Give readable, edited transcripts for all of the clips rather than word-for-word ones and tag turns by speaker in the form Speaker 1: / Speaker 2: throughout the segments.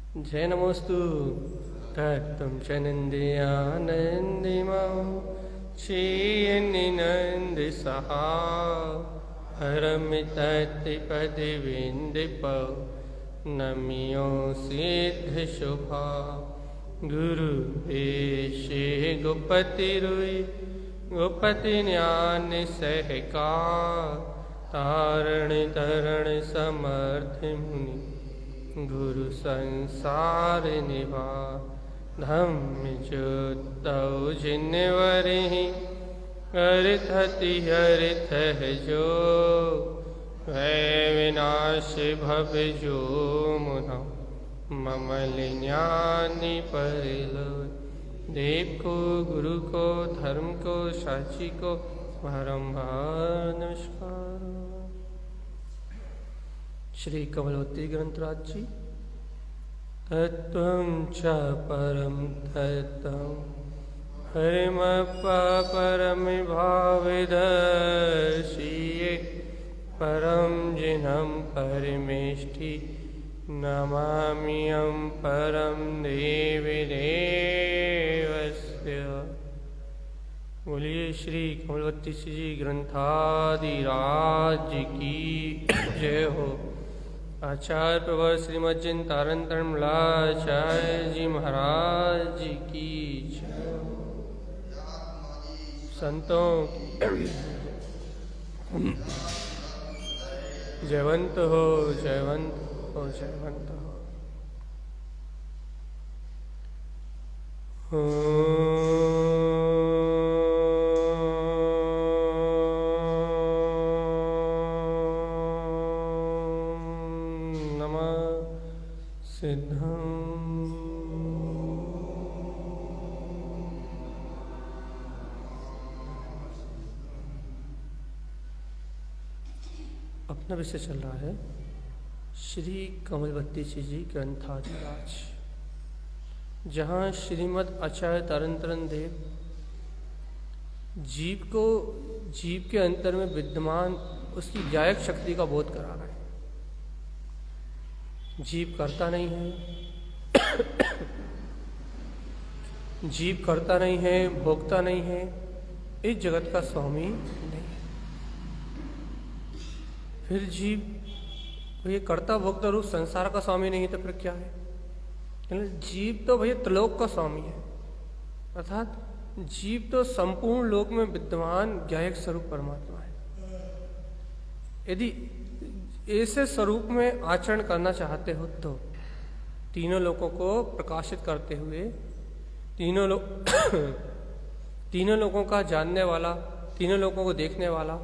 Speaker 1: जय नमोस्तु तत्त्वं च नन्द्यानन्दिमौ श्रीयन्निनन्दिसहा हरमितत्तिपदिविन्दिपौ नमियो सिद्धशुभा गुरु पेशे गोपति रुई गोपति ज्ञान सहका तारण तरण समर्थ मुनि गुरु संसार निभा धम्म ज्योतौ जिन्वरि अर्थ जो है विनाश भव जो मुना ममल ज्ञानी परिलो देव को गुरु को धर्म को साची को बारंबार नमस्कार। श्री कमलवती ग्रंथराज जी तत्त्वं च परम तत्त्वं हरिमप्पा परम भावदर्शिये परम जिनं परमेष्ठि नमाम्यहं परम देवी देवस्य। बोलिए श्री कमलवती जी ग्रंथादिराज की जय हो। आचार्य प्रवर श्रीमद जिन तारण तरणमलाचार्य जी महाराज जी की जय हो। संतों जयवंत हो जयवंत हो जयवंत हो। अपना विषय चल रहा है श्री कमलवती जी ग्रंथादिराज, जहाँ श्रीमद आचार्य तारण देव जीव के अंतर में विद्यमान उसकी व्यायक शक्ति का बोध करा रहे हैं। जीव करता नहीं है जीव करता नहीं है, भोगता नहीं है, इस जगत का स्वामी नहीं है। फिर जीव ये करता भोगता रूप संसार का स्वामी नहीं है तो फिर क्या है? जीव तो भैया त्रिलोक का स्वामी है, अर्थात जीव तो संपूर्ण लोक में विद्यमान ज्ञायक स्वरूप परमात्मा है। यदि ऐसे स्वरूप में आचरण करना चाहते हो तो तीनों लोकों को प्रकाशित करते हुए तीनों लोगों का जानने वाला, तीनों लोगों को देखने वाला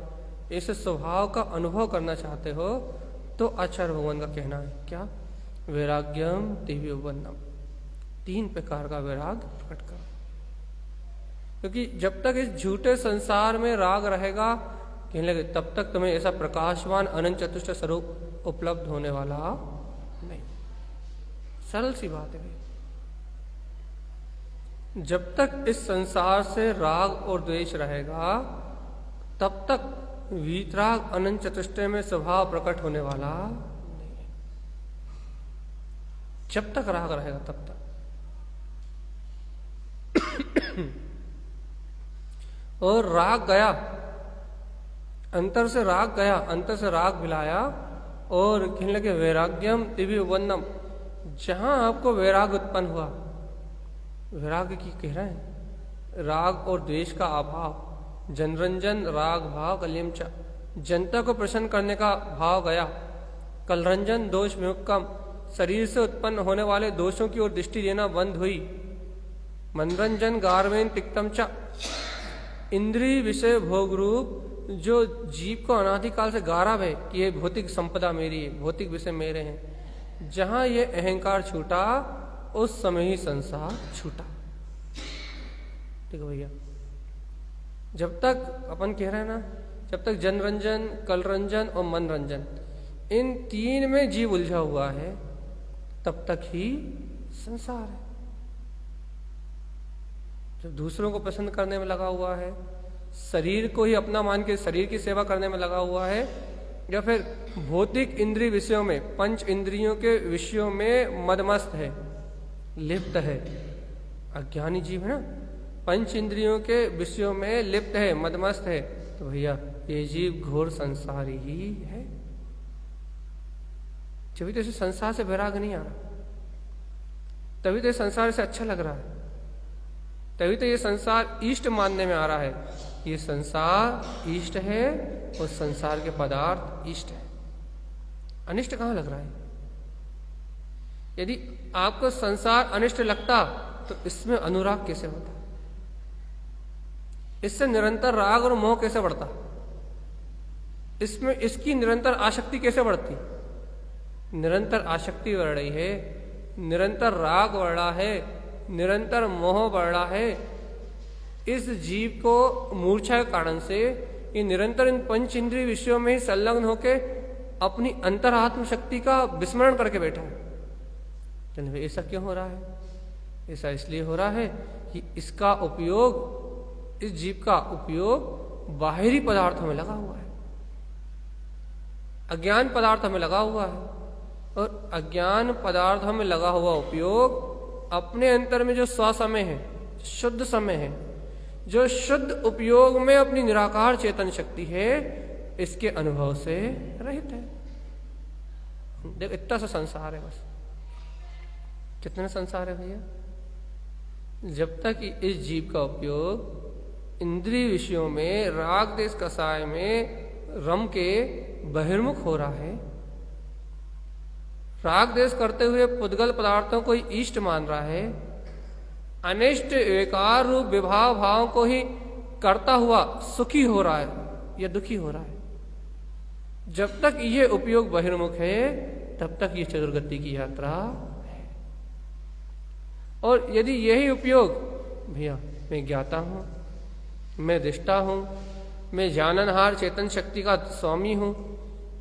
Speaker 1: ऐसे स्वभाव का अनुभव करना चाहते हो तो आचार्य भगवान का कहना है क्या? वैराग्यम दिव्यवन्नम, 3 प्रकार का वैराग प्रकट करो। क्योंकि जब तक इस झूठे संसार में राग रहेगा कहने लगे तब तक तुम्हें ऐसा प्रकाशवान अनंत चतुष्ट स्वरूप उपलब्ध होने वाला नहीं। सरल सी बात है। जब तक इस संसार से राग और द्वेष रहेगा तब तक वीतराग अनंत चतुष्टय में स्वभाव प्रकट होने वाला नहीं है। जब तक राग रहेगा तब तक और राग गया, अंतर से राग गया, अंतर से राग मिलाया और कहने लगे वैराग्यम दिव्यवन्नम, जहां आपको वैराग उत्पन्न हुआ, वैराग की कह रहे हैं राग और द्वेष का अभाव, जनरंजन राग भाव कलियम च, जनता को प्रसन्न करने का भाव गया, कलरंजन दोष विमुक्तम, शरीर से उत्पन्न होने वाले दोषों की ओर दृष्टि देना बंद हुई, मनरंजन गार्वेन तिक्तम च, इंद्रिय विषय भोग रूप जो जीव को अनादिकाल से गारव है कि ये भौतिक संपदा मेरी है, भौतिक विषय मेरे हैं, जहां ये अहंकार छूटा उस समय ही संसार छूटा। ठीक है भैया, जब तक अपन कह रहे हैं ना, जब तक जनरंजन कलरंजन और मनरंजन इन 3 में जीव उलझा हुआ है तब तक ही संसार है। जब दूसरों को पसंद करने में लगा हुआ है, शरीर को ही अपना मान के शरीर की सेवा करने में लगा हुआ है, या फिर भौतिक इंद्रिय विषयों में, पंच इंद्रियों के विषयों में मदमस्त है, लिप्त है। अज्ञानी जीव है ना, पंच इंद्रियों के विषयों में लिप्त है, मदमस्त है, तो भैया ये जीव घोर संसारी ही है। जब तो इसे संसार से वैराग नहीं आ रहा, तभी तो ये संसार से अच्छा लग रहा है, तभी तो ये संसार इष्ट मानने में आ रहा है। ये संसार इष्ट है और संसार के पदार्थ इष्ट है। अनिष्ट कहाँ लग रहा है? यदि आपको संसार अनिष्ट लगता तो इसमें अनुराग कैसे होता? इससे निरंतर राग और मोह कैसे बढ़ता? इसमें इसकी निरंतर आसक्ति कैसे बढ़ती? निरंतर आसक्ति बढ़ रही है, निरंतर राग बढ़ रहा है, निरंतर मोह बढ़ रहा है। इस जीव को मूर्छा के कारण से ये निरंतर इन पंच इंद्रिय विषयों में ही संलग्न होकर अपनी अंतरात्म शक्ति का विस्मरण करके बैठा है। चलिए ऐसा क्यों हो रहा है? ऐसा इसलिए हो रहा है कि इसका उपयोग, इस जीव का उपयोग बाहरी पदार्थों में लगा हुआ है, अज्ञान पदार्थों में लगा हुआ है। और अज्ञान पदार्थों में लगा हुआ उपयोग अपने अंतर में जो स्वसमय है, शुद्ध समय है, जो शुद्ध उपयोग में अपनी निराकार चेतन शक्ति है, इसके अनुभव से रहित है। देख इतना सा संसार है, बस कितना संसार है भैया। जब तक इस जीव का उपयोग इंद्रिय विषयों में, राग देश कसाय में रम के बहिर्मुख हो रहा है, राग देश करते हुए पुद्गल पदार्थों को ही इष्ट मान रहा है, अनिष्ट विकार रूप विभाव भाव को ही करता हुआ सुखी हो रहा है या दुखी हो रहा है, जब तक ये उपयोग बहिर्मुख है तब तक ये चतुर्गति की यात्रा है। और यदि यही उपयोग, भैया मैं ज्ञाता हूं, मैं दृष्टा हूं, मैं जाननहार चेतन शक्ति का स्वामी हूं,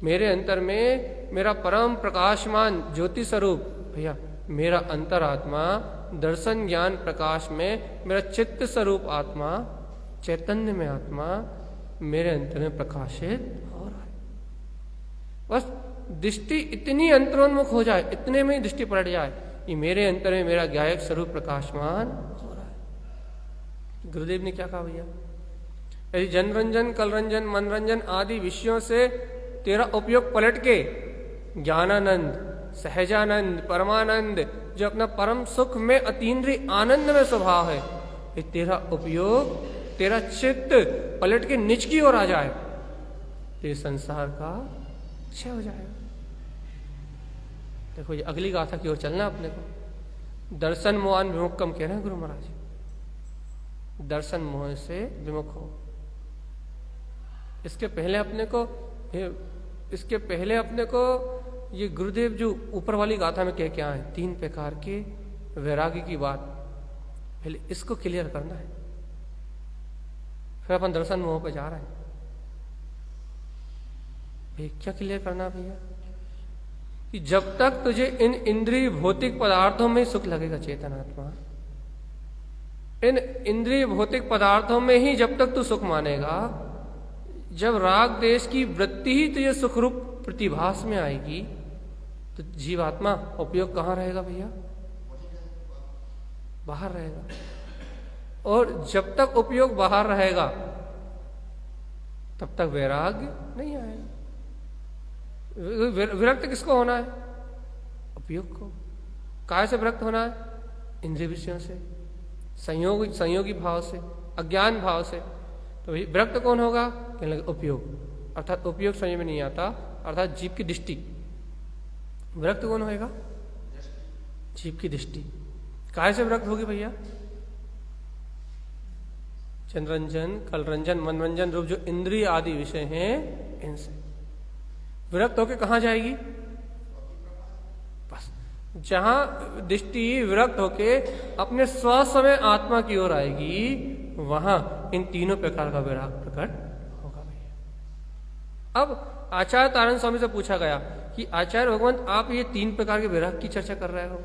Speaker 1: मेरे अंतर में मेरा परम प्रकाशमान ज्योति स्वरूप, भैया मेरा अंतरात्मा दर्शन ज्ञान प्रकाश में, मेरा चित्त स्वरूप आत्मा, चैतन्य में आत्मा मेरे अंतर में प्रकाशित हो रहा है। बस दृष्टि इतनी अंतरोन्मुख हो जाए, इतने में ही दृष्टि पलट जाए कि मेरे अंतर में मेरा ज्ञायक स्वरूप प्रकाशमान हो रहा है। गुरुदेव ने क्या कहा भैया? यदि जनरंजन, कलरंजन, मनरंजन आदि विषयों से तेरा उपयोग पलट के ज्ञानानंद, सहजानंद, परमानंद, जो अपना परम सुख में अतीन्द्रिय आनंद में स्वभाव है, ये तेरा उपयोग, तेरा चित्त पलट के निज की ओर आ जाए तो ये संसार का क्षय हो जाएगा। देखो ये अगली गाथा की ओर चलना अपने को। दर्शन मोहान विमुख कम कह रहे हैं गुरु महाराज, दर्शन मोह से विमुख हो। इसके पहले अपने को ये गुरुदेव जो ऊपर वाली गाथा में क्या है, 3 प्रकार के वैराग्य की बात, पहले इसको क्लियर करना है, फिर अपन दर्शन मोह पे जा रहे हैं। क्या क्लियर करना भैया? कि जब तक तुझे इन इंद्रिय भौतिक पदार्थों में सुख लगेगा चेतन आत्मा, इन इंद्रिय भौतिक पदार्थों में ही जब तक तू सुख मानेगा, जब राग देश की वृत्ति ही तुझे सुख रूप प्रतिभास में आएगी तो जीवात्मा उपयोग कहाँ रहेगा भैया? बाहर रहेगा। और जब तक उपयोग बाहर रहेगा तब तक वैराग्य नहीं आएगा। विरक्त किसको होना है? उपयोग को। काय से विरक्त होना है? इंद्रिय विषयों से, संयोगी भाव से, अज्ञान भाव से। तो विरक्त कौन होगा? कहने लगे उपयोग, अर्थात उपयोग समझ में नहीं आता, अर्थात जीव की दृष्टि। विरक्त कौन होएगा? जीव की दृष्टि। काय से विरक्त होगी भैया? जनरंजन, कलरंजन, मनरंजन रूप जो इंद्रिय आदि विषय हैं, इनसे विरक्त होके कहाँ जाएगी? बस जहां दृष्टि विरक्त होके अपने स्वसमय आत्मा की ओर आएगी, वहां इन तीनों प्रकार का विराग प्रकट होगा भैया। अब आचार्य तारण स्वामी से पूछा गया कि आचार्य भगवंत, आप ये 3 प्रकार के विराग की चर्चा कर रहे हो,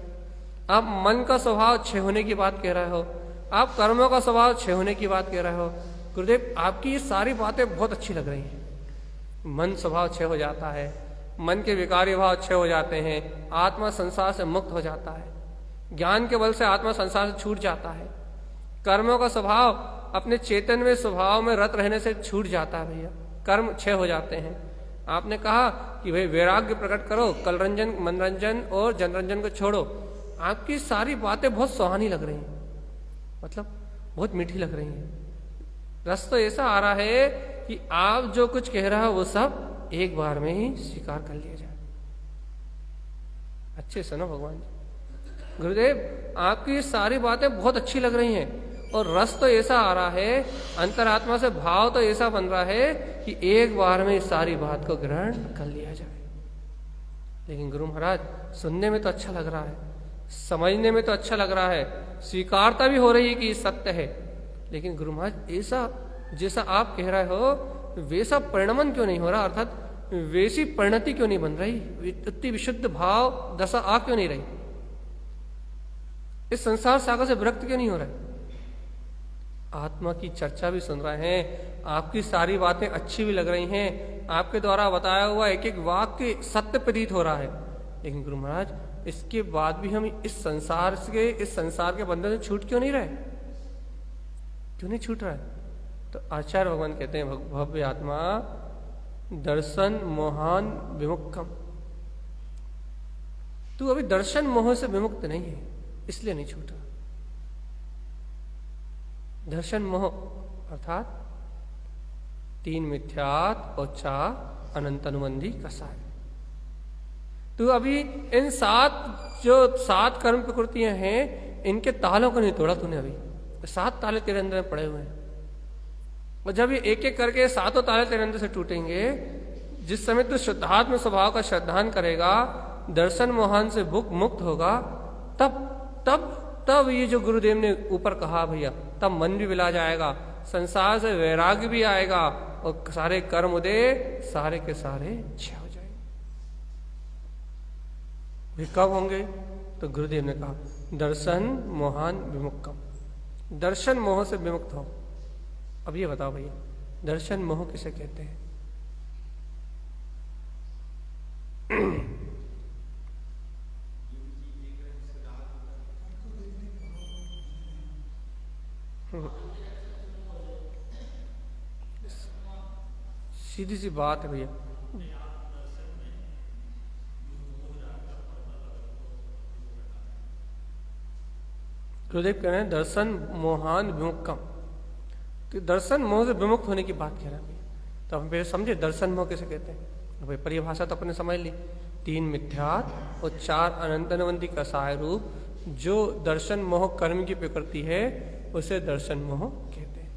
Speaker 1: आप मन का स्वभाव क्षय होने की बात कह रहे हो, आप कर्मों का स्वभाव क्षय होने की बात कह रहे हो। गुरुदेव आपकी ये सारी बातें बहुत अच्छी लग रही हैं, मन स्वभाव क्षय हो जाता है, मन के विकारी भाव क्षय हो जाते हैं, आत्मा संसार से मुक्त हो जाता है, ज्ञान के बल से आत्मा संसार से छूट जाता है, कर्मों का स्वभाव अपने चेतन में स्वभाव में रत रहने से छूट जाता है भैया, कर्म क्षय हो जाते हैं। आपने कहा कि भाई वैराग्य प्रकट करो, कलरंजन मनरंजन और जनरंजन को छोड़ो। आपकी सारी बातें बहुत सुहानी लग रही हैं, मतलब बहुत मीठी लग रही हैं। रस तो ऐसा आ रहा है कि आप जो कुछ कह रहा है वो सब एक बार में ही स्वीकार कर लिया जाए। अच्छे सुनो भगवान जी, गुरुदेव आपकी ये सारी बातें बहुत अच्छी लग रही हैं और रस तो ऐसा आ रहा है, अंतरात्मा से भाव तो ऐसा बन रहा है कि एक बार में इस सारी बात को ग्रहण कर लिया जाए। लेकिन गुरु महाराज सुनने में तो अच्छा लग रहा है, समझने में तो अच्छा लग रहा है, स्वीकारता भी हो रही है कि सत्य है, लेकिन गुरु महाराज ऐसा जैसा आप कह रहे हो वैसा परिणमन क्यों नहीं हो रहा, अर्थात वैसी परिणति क्यों नहीं बन रही, इतनी विशुद्ध भाव दशा आ क्यों नहीं रही, इस संसार सागर से विरक्त क्यों नहीं हो रहा है? आत्मा की चर्चा भी सुन रहे हैं, आपकी सारी बातें अच्छी भी लग रही हैं, आपके द्वारा बताया हुआ एक एक वाक्य सत्य प्रतीत हो रहा है, लेकिन गुरु महाराज इसके बाद भी हम इस संसार के बंधन से छूट क्यों नहीं रहे, क्यों नहीं छूट रहा है? तो आचार्य भगवान कहते हैं भव्य आत्मा दर्शन मोहान विमुक्तम, तू अभी दर्शन मोह से विमुक्त नहीं है, इसलिए नहीं छूटा। दर्शन मोह अर्थात तीन मिथ्यात और चार अनंत अनुबंधी कसाय। तू अभी इन सात कर्म प्रकृतियां हैं, इनके तालों को नहीं तोड़ा तूने, अभी 7 ताले तेरे अंदर में पड़े हुए हैं, और जब ये एक एक करके 7 ताले तेरे अंदर से टूटेंगे, जिस समय तू शुद्धात्म स्वभाव का श्रद्धान करेगा, दर्शन मोहन से मुक्त होगा, तब ये जो गुरुदेव ने ऊपर कहा भैया, तब मन भी मिला जाएगा, संसार से वैराग्य भी आएगा और सारे कर्म उदय सारे के सारे क्षय हो जाएंगे। वे कब होंगे? तो गुरुदेव ने कहा दर्शन मोहन विमुक्तम, दर्शन मोह से विमुक्त हो। अब ये बताओ भैया दर्शन मोह किसे कहते हैं? सीधी सी बात है भैया, गुरुदेव कह रहे हैं दर्शन मोहान विमुक्तम, तो दर्शन मोह से विमुक्त होने की बात कह रहे हैं। तो हम पहले समझे दर्शन मोह किसे कहते हैं। भाई परिभाषा तो अपने समझ ली, 3 मिथ्यात और 4 अनंत अनुबंधी कसाय रूप जो दर्शन मोह कर्म की प्रकृति है उसे दर्शन मोह कहते हैं।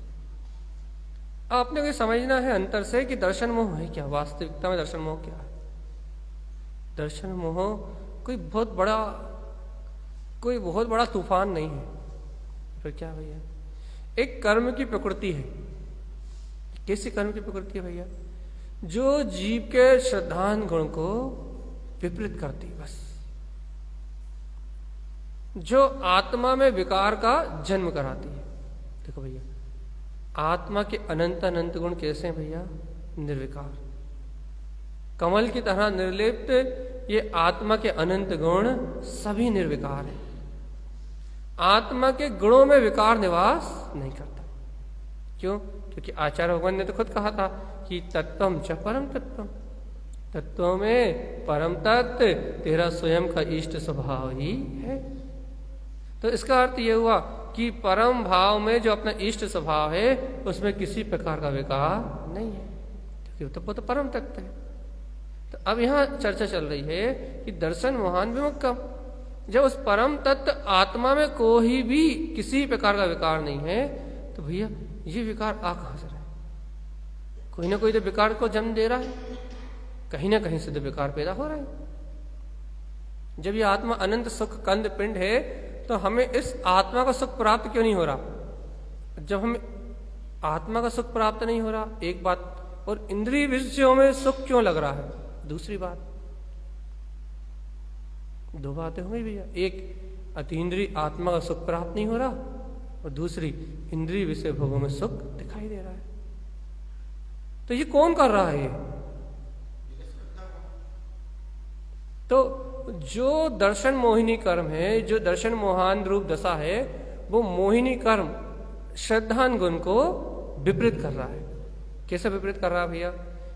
Speaker 1: अब आपने को समझना है अंतर से कि दर्शन मोह है क्या, वास्तविकता में दर्शन मोह क्या है। दर्शन मोह कोई बहुत बड़ा तूफान नहीं है, फिर क्या भैया? एक कर्म की प्रकृति है। कैसी कर्म की प्रकृति है भैया? जो जीव के श्रद्धान गुण को विपरीत करती, बस जो आत्मा में विकार का जन्म कराती है। देखो भैया आत्मा के अनंत अनंत गुण कैसे हैं भैया? निर्विकार, कमल की तरह निर्लिप्त ये आत्मा के अनंत गुण सभी निर्विकार है। आत्मा के गुणों में विकार निवास नहीं करता। क्यों? क्योंकि आचार्य भगवान ने तो खुद कहा था कि तत्वम च परम तत्वम, तत्व में परम तत्व तेरा स्वयं का इष्ट स्वभाव ही है। तो इसका अर्थ यह हुआ कि परम भाव में जो अपना इष्ट स्वभाव है उसमें किसी प्रकार का विकार नहीं है, क्योंकि वो तो परम तत्व है। तो अब यहाँ चर्चा चल रही है कि दर्शन मोहन विमुक्तम, जब उस परम तत्व आत्मा में कोई भी किसी प्रकार का विकार नहीं है, तो भैया ये विकार आ कहां से रहा है? कोई ना कोई तो विकार को जन्म दे रहा है, कहीं ना कहीं से तो विकार पैदा हो रहा है। जब ये आत्मा अनंत सुख कंद पिंड है तो हमें इस आत्मा का सुख प्राप्त क्यों नहीं हो रहा? जब हमें आत्मा का सुख प्राप्त नहीं हो रहा, एक बात, और इंद्रिय विषयों में सुख क्यों लग रहा है, दूसरी बात। 2 बातें हुई भैया, एक अतीन्द्रिय आत्मा का सुख प्राप्त नहीं हो रहा और दूसरी इंद्रिय विषय भोगों में सुख दिखाई दे रहा है। तो ये कौन कर रहा है? तो जो दर्शन मोहिनी कर्म है, जो दर्शन मोहान रूप दशा है, वो मोहिनी कर्म श्रद्धान गुण को विपरीत कर रहा है। कैसे विपरीत कर रहा है भैया?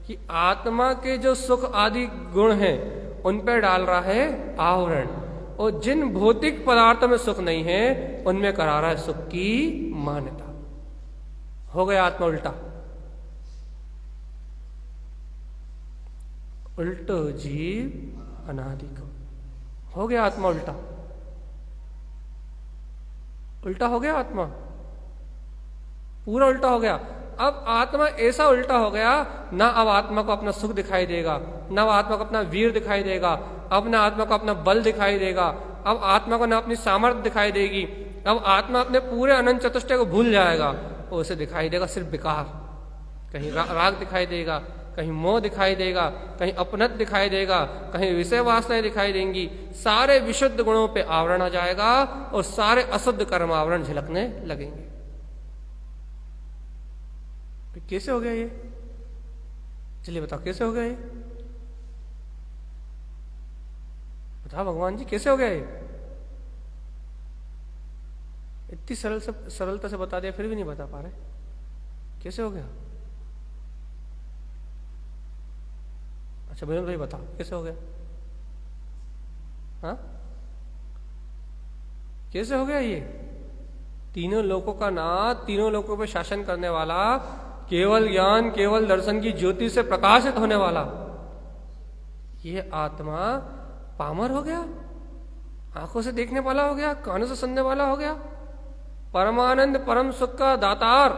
Speaker 1: कि आत्मा के जो सुख आदि गुण हैं उन पर डाल रहा है आवरण, और जिन भौतिक पदार्थों में सुख नहीं है उनमें करा रहा है सुख की मान्यता। हो गया आत्मा उल्टा। उल्टो जीव अनादि को। हो गया आत्मा उल्टा। उल्टा हो गया आत्मा, पूरा उल्टा हो गया। अब आत्मा ऐसा उल्टा हो गया, ना अब आत्मा को अपना सुख दिखाई देगा, ना अब आत्मा को अपना वीर दिखाई देगा, अब ना आत्मा को अपना बल दिखाई देगा, अब आत्मा को ना अपनी सामर्थ्य दिखाई देगी। अब आत्मा अपने पूरे अनंत चतुष्टय को भूल जाएगा और उसे दिखाई देगा सिर्फ विकार। कहीं राग दिखाई देगा, कहीं मोह दिखाई देगा, कहीं अपनत दिखाई देगा, कहीं विषय वासनाएं दिखाई देंगी। सारे विशुद्ध गुणों पे आवरण आ जाएगा और सारे अशुद्ध कर्म आवरण झलकने लगेंगे। कैसे हो गया ये? चलिए बताओ कैसे हो गया ये? बताओ भगवान जी कैसे हो गया ये? इतनी सरलता से बता दिया फिर भी नहीं बता पा रहे, कैसे हो गया? अच्छा विनोद भाई बताओ कैसे हो गया? हाँ कैसे हो गया ये? तीनों लोकों का नाथ, तीनों लोकों पर शासन करने वाला, केवल ज्ञान केवल दर्शन की ज्योति से प्रकाशित होने वाला, ये आत्मा पामर हो गया, आंखों से देखने वाला हो गया, कानों से सुनने वाला हो गया, परमानंद परम सुख का दातार,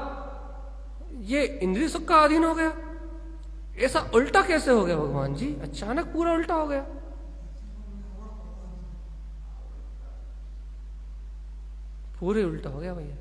Speaker 1: ये इंद्रिय सुख का अधीन हो गया। ऐसा उल्टा कैसे हो गया भगवान जी? अचानक पूरा उल्टा हो गया। पूरे उल्टा हो गया भैया।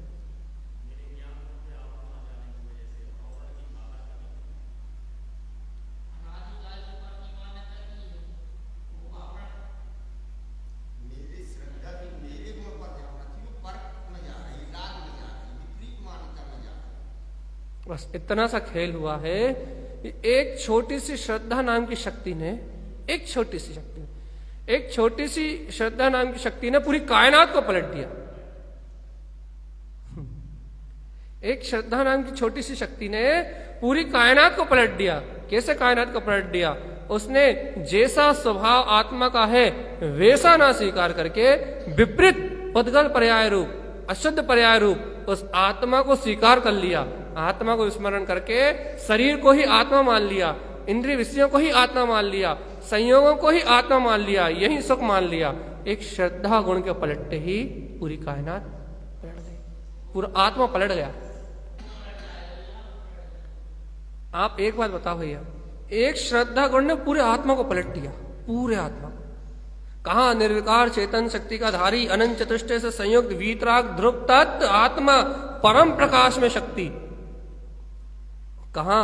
Speaker 1: बस इतना सा खेल हुआ है। एक छोटी सी श्रद्धा नाम की शक्ति ने, एक छोटी सी शक्ति, एक छोटी सी श्रद्धा नाम की शक्ति ने पूरी कायनात को पलट दिया। एक श्रद्धा नाम की छोटी सी शक्ति ने पूरी कायनात को पलट दिया। कैसे कायनात को पलट दिया? उसने जैसा स्वभाव आत्मा का है वैसा ना स्वीकार करके विपरीत पदगल पर्याय रूप, अशुद्ध पर्याय रूप उस आत्मा को स्वीकार कर लिया। आत्मा को स्मरण करके शरीर को ही आत्मा मान लिया, इंद्रिय विषयों को ही आत्मा मान लिया, संयोगों को ही आत्मा मान लिया, यही सुख मान लिया। एक श्रद्धा गुण के पलटते ही पूरी कायनात पलट गई, पूरा आत्मा पलट गया। आप एक बात बताओ भैया, एक श्रद्धा गुण ने पूरे आत्मा को पलट दिया, पूरे आत्मा को। कहा निर्विकार चेतन शक्ति का धारी अनंत चतुष्टय से संयुक्त वीतराग ध्रुव तत्व आत्मा परम प्रकाश में शक्ति। कहा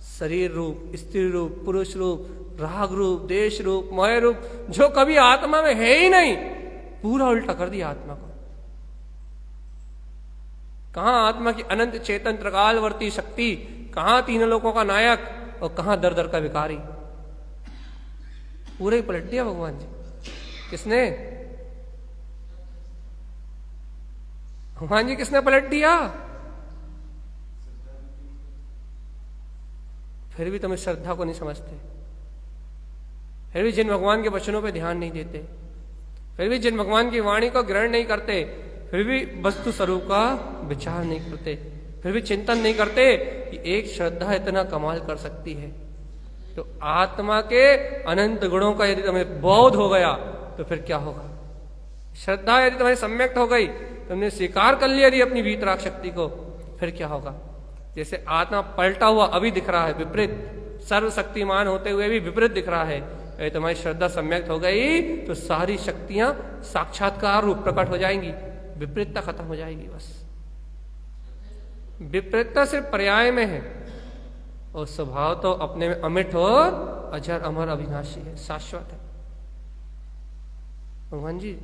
Speaker 1: शरीर रूप, स्त्री रूप, पुरुष रूप, राग रूप, देश रूप, मोह रूप, जो कभी आत्मा में है ही नहीं, पूरा उल्टा कर दिया आत्मा को। कहा आत्मा की अनंत चेतन त्रिकालवर्ती शक्ति, कहा तीनों लोकों का नायक और कहा दर दर का विकारी। पूरे ही पलट दिया भगवान जी। किसने? भगवान जी किसने पलट दिया? फिर भी तुम इस श्रद्धा को नहीं समझते, फिर भी जिन भगवान के वचनों पे ध्यान नहीं देते, फिर भी जिन भगवान की वाणी को ग्रहण नहीं करते, फिर भी वस्तु स्वरूप का विचार नहीं करते, फिर भी चिंतन नहीं करते कि एक श्रद्धा इतना कमाल कर सकती है। तो आत्मा के अनंत गुणों का यदि तुम्हें बोध हो गया तो फिर क्या होगा? श्रद्धा यदि तुम्हें सम्यक्त हो गई, तुमने स्वीकार कर लिया यदि अपनी वीतराग शक्ति को, फिर क्या होगा? जैसे आत्मा पलटा हुआ अभी दिख रहा है विपरीत, सर्वशक्तिमान होते हुए भी विपरीत दिख रहा है। यदि तुम्हारी श्रद्धा सम्यक्त हो गई तो सारी शक्तियां साक्षात्कार रूप प्रकट हो जाएंगी, विपरीतता खत्म हो जाएगी। बस विपरीतता सिर्फ पर्याय में है और स्वभाव तो अपने में अमिट और अजर अमर अविनाशी है, शाश्वत है। भगवान जी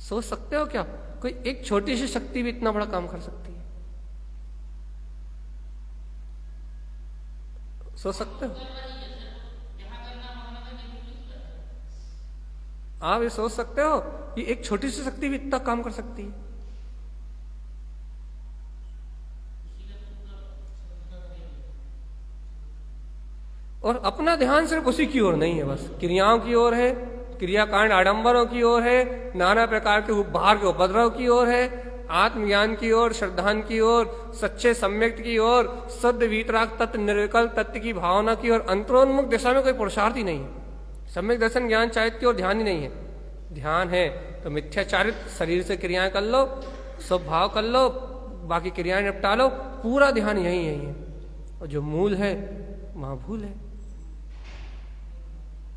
Speaker 1: सोच सकते हो क्या कोई एक छोटी सी शक्ति भी इतना बड़ा काम कर सकती है? सोच सकते हो? आप ये सोच सकते हो कि एक छोटी सी शक्ति भी इतना काम कर सकती है। और अपना ध्यान सिर्फ उसी की ओर नहीं है, बस क्रियाओं की ओर है, क्रियाकांड आडंबरों की ओर है, नाना प्रकार के बाहर के उपद्रव की ओर है, आत्मज्ञान की ओर, श्रद्धान की ओर, सच्चे सम्यक्त की ओर, शुद्ध वीतराग तत्व निर्विकल्प तत्व की भावना की ओर, अंतरोन्मुख दिशा में कोई पुरुषार्थ ही नहीं है। सम्यक दर्शन ज्ञान चाहिए की ओर ध्यान ही नहीं है। ध्यान है तो मिथ्याचारित शरीर से क्रियाएं कर लो, स्वभाव कर लो, बाकी क्रियाएं निपटा लो, पूरा ध्यान यही है। और जो मूल है वहां भूल है।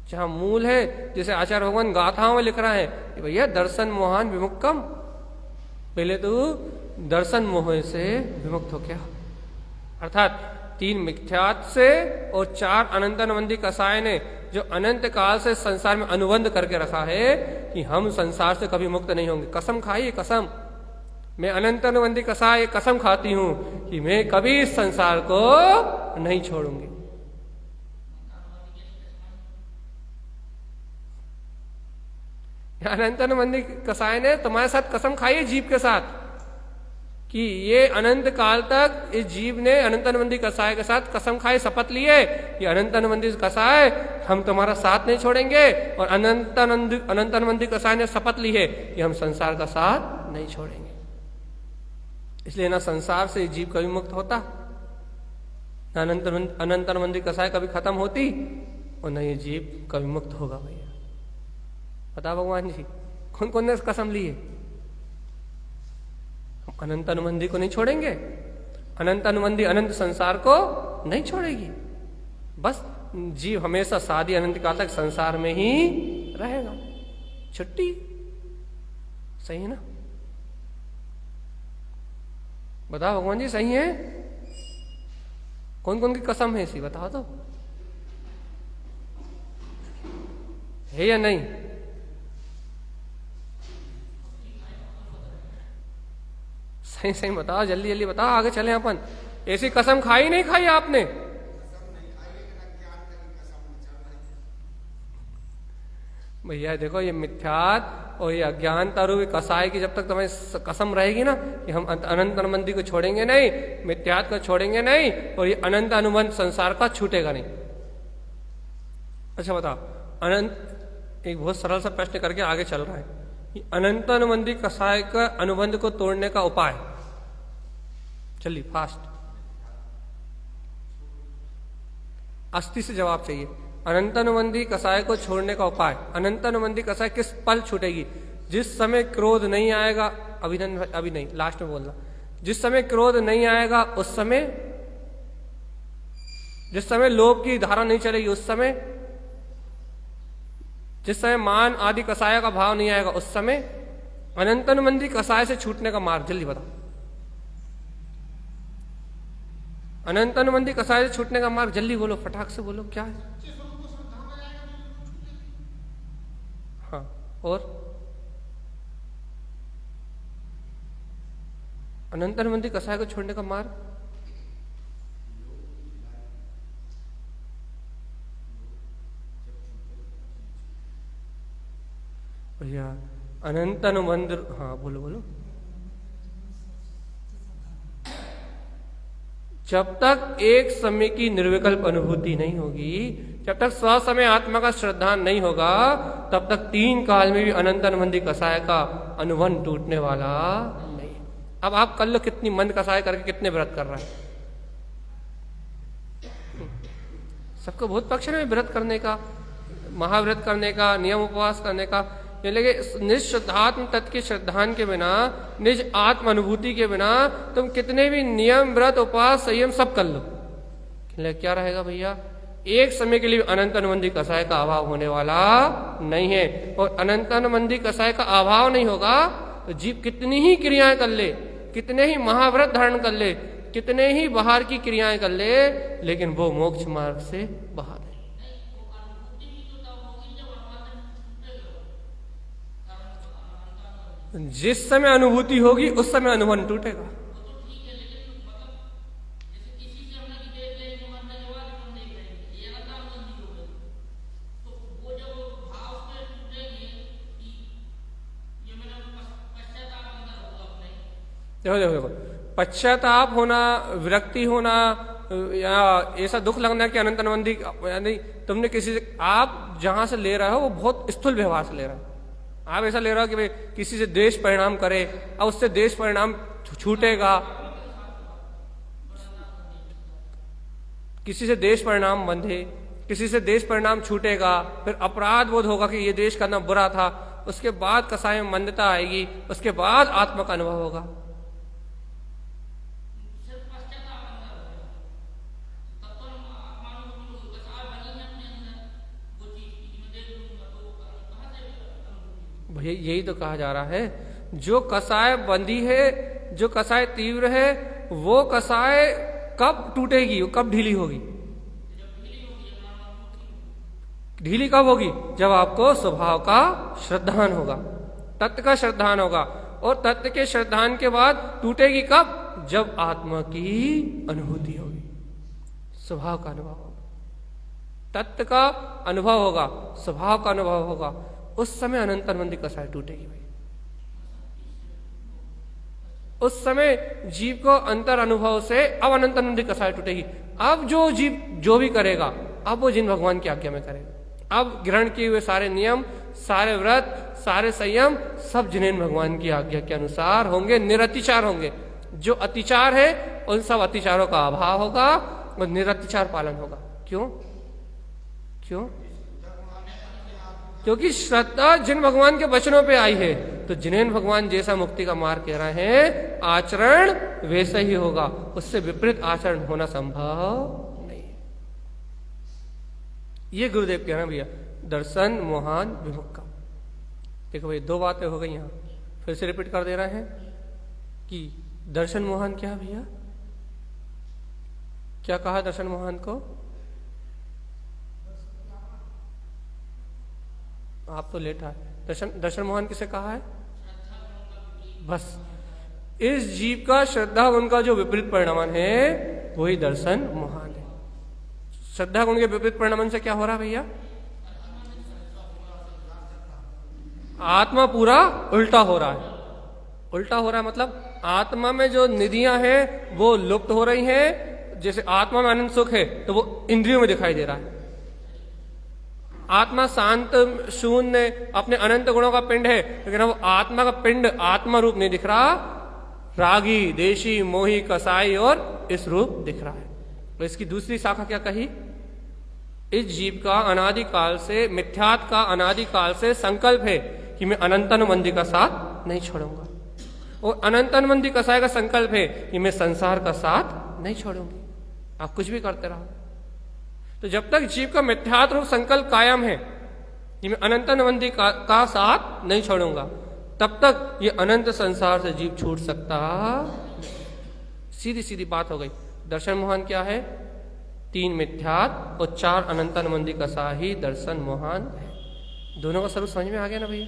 Speaker 1: जहां मूल है, जैसे आचार्य भगवान गाथाओं में लिख रहा है कि भैया दर्शन मोहान विमुक्तम, पहले तो दर्शन मोह से विमुक्त हो क्या, अर्थात 3 मिथ्यात् से और 4 अनंतानुबंधी कसाय ने जो अनंत काल से संसार में अनुबंध करके रखा है कि हम संसार से कभी मुक्त नहीं होंगे। कसम खाई, कसम, मैं अनंतानुबंधी कसाय कसम खाती हूं कि मैं कभी इस संसार को नहीं छोड़ूंगी। अनंतानुबंधी कसाय ने तुम्हारे साथ कसम खाई है जीव के साथ कि ये अनंत काल तक इस जीव ने अनंतानुबंधी कसाय के साथ कसम खाई, शपथ ली है कि अनंतानुबंधी कसाय हम तुम्हारा साथ नहीं छोड़ेंगे। और अनंतानुबंधी कसाय ने शपथ ली है कि हम संसार का साथ नहीं छोड़ेंगे। इसलिए ना संसार से जीव कभी मुक्त होता, ना अनंतानुबंधी कसाय कभी खत्म होती, और न ये जीव कभी मुक्त होगा। भैया बता भगवान जी कौन कौन ने कसम ली है? हम अनंतानुबंधी को नहीं छोड़ेंगे, अनंतानुबंधी अनंत संसार को नहीं छोड़ेगी, बस जीव हमेशा सादी अनंत काल तक संसार में ही रहेगा। छुट्टी सही है ना? बताओ भगवान जी सही है? कौन कौन की कसम है इसी बताओ तो, है या नहीं? सही सही बताओ, जल्दी जल्दी बताओ, आगे चले अपन। ऐसी कसम खाई नहीं खाई आपने? भैया देखो ये मिथ्यात और ये अज्ञानता रूपी कसाय की जब तक तुम्हें कसम रहेगी ना कि हम अनंत अनुबंधी को छोड़ेंगे नहीं, मिथ्यात को छोड़ेंगे नहीं, और ये अनंत अनुबंध संसार का छूटेगा नहीं। अच्छा बताओ, अनंत एक बहुत सरल सा प्रश्न करके आगे चल रहा है कि अनंत अनुबंधी कसाय का अनुबंध को तोड़ने का उपाय, चलिए फास्ट, अस्थि से जवाब चाहिए। अनंतानुबंधी कसाय को छोड़ने का उपाय, अनंतानुबंधी कसाय किस पल छूटेगी? जिस समय क्रोध नहीं आएगा, अभी नहीं, लास्ट में बोलना, जिस समय क्रोध नहीं आएगा उस समय, जिस समय लोभ की धारा नहीं चलेगी उस समय, जिस समय मान आदि कसाय का भाव नहीं आएगा उस समय। अनंतानुबंधी कसाय से छूटने का मार्ग जल्दी बताओ। अनंतानुबंधी कसाय से छूटने का मार्ग जल्दी बोलो, फटाक से बोलो, क्या है? हाँ, और अनंतानुबंधी कसाय को छोड़ने का मार्ग? भैया अनंतानुबंध, हाँ बोलो बोलो। जब तक एक समय की निर्विकल्प अनुभूति नहीं होगी, जब तक स्वसमय आत्मा का श्रद्धान नहीं होगा, तब तक 3 काल में भी अनंतानुबंधी कसाय का अनुबंध टूटने वाला नहीं। अब आप कर लो कितनी मंद कसाय करके कितने व्रत कर रहा है। सबको बहुत पक्ष है व्रत करने का, महाव्रत करने का, नियम उपवास करने का, लेकिन निज शुद्धात्म तत्व के श्रद्धान के बिना, निज आत्म अनुभूति के बिना तुम कितने भी नियम व्रत उपवास संयम सब कर लो, क्या रहेगा भैया? एक समय के लिए अनंतानुबंधी कसाय का अभाव होने वाला नहीं है। और अनंतानुबंधी कसाय का अभाव नहीं होगा तो जीव कितनी ही क्रियाएं कर ले, कितने ही महाव्रत धारण कर ले, कितने ही बाहर की क्रियाएं कर ले, लेकिन वो मोक्ष मार्ग से बाहर है। जिस समय अनुभूति होगी उस समय अनुभव टूटेगा। देखो देखो देखो, पश्चाताप होना, विरक्ति होना, या ऐसा दुख लगना कि अनंत अनवंती नहीं, तुमने किसी से, आप जहां से ले रहे हो वो बहुत स्थूल व्यवहार से ले रहे हो। आप ऐसा ले रहे हो कि भाई किसी से द्वेष परिणाम करे और उससे द्वेष परिणाम छूटेगा, किसी से द्वेष परिणाम बंधे, किसी से द्वेष परिणाम छूटेगा, फिर अपराध बोध होगा कि ये द्वेष करना बुरा था, उसके बाद कसाय में मंदता आएगी, उसके बाद आत्मा का अनुभव होगा। भैया यही तो कहा जा रहा है, जो कसाय बंधी है, जो कसाय तीव्र है, वो कसाय कब टूटेगी, वो कब ढीली होगी? ढीली कब होगी? जब आपको स्वभाव का श्रद्धान होगा, तत्व का श्रद्धान होगा। और तत्व के श्रद्धान के बाद टूटेगी कब? जब आत्मा की अनुभूति होगी, स्वभाव का अनुभव होगा, तत्व का अनुभव होगा, स्वभाव का अनुभव होगा, उस समय अनंत अनवंती कसाय टूटेगी भाई। उस समय जीव को अंतर अनुभव से अब अनंत अनंती कसाय टूटेगी। अब जो जीव जो भी करेगा, अब वो जिन भगवान की आज्ञा में करेगा। अब ग्रहण किए हुए सारे नियम, सारे व्रत, सारे संयम सब जिनेन भगवान की आज्ञा के अनुसार होंगे, निरतिचार होंगे। जो अतिचार है उन सब अतिचारों का अभाव होगा और निरतिचार पालन होगा। क्यों? क्यों? क्योंकि श्रद्धा जिन भगवान के वचनों पे आई है, तो जिनेन भगवान जैसा मुक्ति का मार्ग कह रहे हैं, आचरण वैसा ही होगा, उससे विपरीत आचरण होना संभव नहीं है। ये गुरुदेव कह रहे हैं भैया, दर्शन मोहन विमुक्तम। देखो भैया, दो बातें हो गई यहां, फिर से रिपीट कर दे रहे हैं कि दर्शन मोहन क्या भैया, क्या कहा दर्शन मोहन को? आप तो लेट आए। दर्शन मोहन किसे कहा है? बस इस जीव का श्रद्धा गुण का जो विपरीत परिणाम है वही दर्शन मोहन है। श्रद्धा गुण के विपरीत परिणाम से क्या हो रहा है भैया? आत्मा पूरा उल्टा हो रहा है। उल्टा हो रहा है मतलब आत्मा में जो निधियां हैं वो लुप्त हो रही हैं। जैसे आत्मा में आनंद सुख है तो वो इंद्रियों में दिखाई दे रहा है। आत्मा शांत शून्य अपने अनंत गुणों का पिंड है, लेकिन वो आत्मा का पिंड आत्मा रूप नहीं दिख रहा, रागी, देशी, मोही, कसाई और इस रूप दिख रहा है। तो इसकी दूसरी शाखा क्या कही? इस जीव का अनादिकाल से, मिथ्यात्व का अनादिकाल से संकल्प है कि मैं अनंतानुबंधी का साथ नहीं छोड़ूंगा, और अनंतानुबंधी कसाई का संकल्प है कि मैं संसार का साथ नहीं छोड़ूंगी। आप कुछ भी करते रहो। तो जब तक जीव का मिथ्यात्व रूप संकल्प कायम है कि मैं अनंतानुबंधी का साथ नहीं छोड़ूंगा, तब तक ये अनंत संसार से जीव छूट सकता। सीधी सीधी बात हो गई। दर्शन मोहन क्या है? 3 मिथ्यात्व और 4 अनंतानुबंधी कसा ही दर्शन मोहन है। दोनों का स्वरूप समझ में आ गया ना भैया?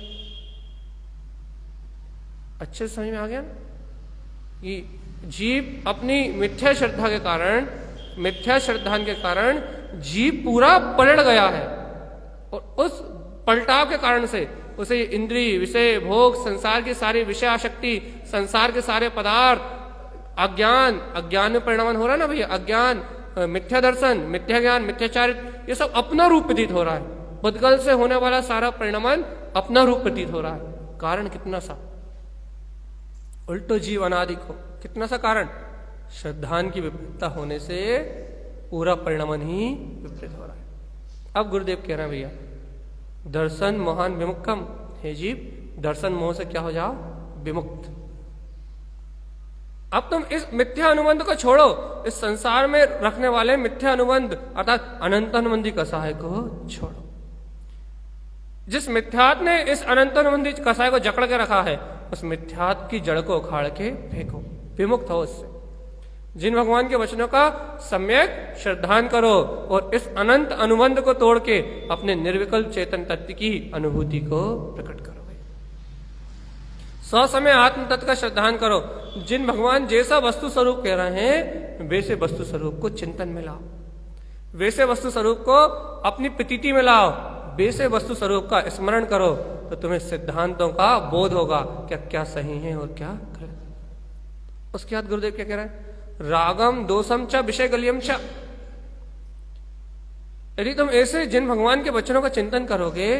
Speaker 1: अच्छे से समझ में आ गया ना कि जीव अपनी मिथ्या श्रद्धा के कारण, मिथ्या श्रद्धान के कारण जीव पूरा पलट गया है, और उस पलटाव के कारण से उसे इंद्रिय, विषय, भोग, संसार की सारी विषय आसक्ति, संसार के सारे पदार्थ, अज्ञान, अज्ञान में परिणाम हो रहा है ना भैया, अज्ञान, मिथ्या दर्शन, मिथ्या ज्ञान, मिथ्याचारित, ये सब अपना रूप प्रतीत हो रहा है। बुद्धगल से होने वाला सारा परिणाम अपना रूप प्रतीत हो रहा है। कारण कितना सा? उल्टो जीव अनादि को कितना सा कारण? श्रद्धान की विपरीतता होने से पूरा परिणाम ही विपरीत हो रहा है। अब गुरुदेव कह रहे हैं भैया, दर्शन मोहन विमुक्तम, हे जीव दर्शन मोह से क्या हो जाओ? विमुक्त। अब तुम इस मिथ्या अनुबंध को छोड़ो, इस संसार में रखने वाले मिथ्या अनुबंध अर्थात अनंत अनुबंधी कसाय को छोड़ो। जिस मिथ्यात ने इस अनंत अनुबंधी कसाय को जकड़ के रखा है, उस मिथ्यात की जड़ को उखाड़ के फेंको, विमुक्त हो उससे। जिन भगवान के वचनों का सम्यक श्रद्धान करो और इस अनंत अनुबंध को तोड़ के अपने निर्विकल्प चेतन तत्व की अनुभूति को प्रकट करो। समय आत्म तत्व का श्रद्धान करो। जिन भगवान जैसा वस्तु स्वरूप कह रहे हैं वैसे वस्तु स्वरूप को चिंतन में लाओ, वैसे वस्तु स्वरूप को अपनी प्रतीति में लाओ, वैसे वस्तु स्वरूप का स्मरण करो, तो तुम्हें सिद्धांतों का बोध होगा क्या क्या सही है और क्या गलत। उसके बाद गुरुदेव क्या कह रहा है, रागम दोषम च विषय गलियम च। यदि तुम ऐसे जिन भगवान के वचनों का चिंतन करोगे,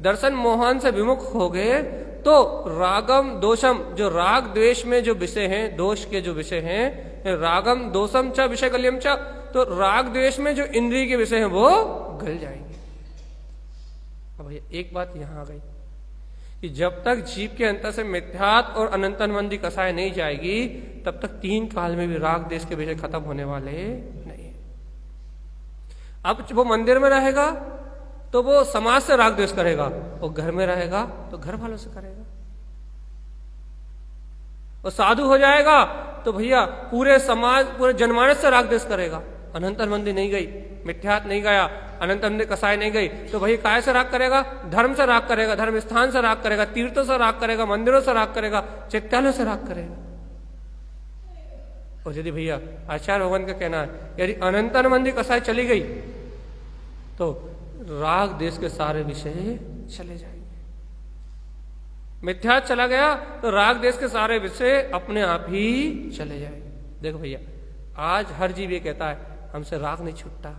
Speaker 1: दर्शन मोहन से विमुख होगे, तो रागम दोषम, जो राग द्वेष में जो विषय हैं, दोष के जो विषय हैं, रागम दोषम च विषय गलियम च, तो राग द्वेष में जो इंद्रिय के विषय हैं वो गल जाएंगे। अब भैया एक बात यहां आ गई कि जब तक जीव के अंतर से मिथ्यात्व और अनंतनबंदी कसाय नहीं जाएगी, तब तक तीन काल में भी राग देश के विषय खत्म होने वाले नहीं। अब वो मंदिर में रहेगा तो वो समाज से राग द्वेष करेगा, वो घर में रहेगा तो घर वालों से करेगा। वो साधु हो जाएगा तो भैया पूरे समाज, पूरे जनमानस से राग द्वेष करेगा। अनंतनबंदी नहीं गई, मिथ्यात्व नहीं गया, अनंतनबंदी कसाय नहीं गई, तो भैया काय से राग करेगा, धर्म से राग करेगा, धर्म स्थान से राग करेगा, तीर्थों से राग करेगा, मंदिरों से राग करेगा, चैत्यालयों से राग करेगा। और यदि भैया आचार्य भगवान का कहना है, यदि अनंतनबंदी कसाय चली गई तो राग देश के सारे विषय चले जाएंगे। मिथ्या चला गया तो राग देश के सारे विषय अपने आप ही चले जाएंगे। देखो भैया, आज हर जीव ये कहता है हमसे राग नहीं छूटता,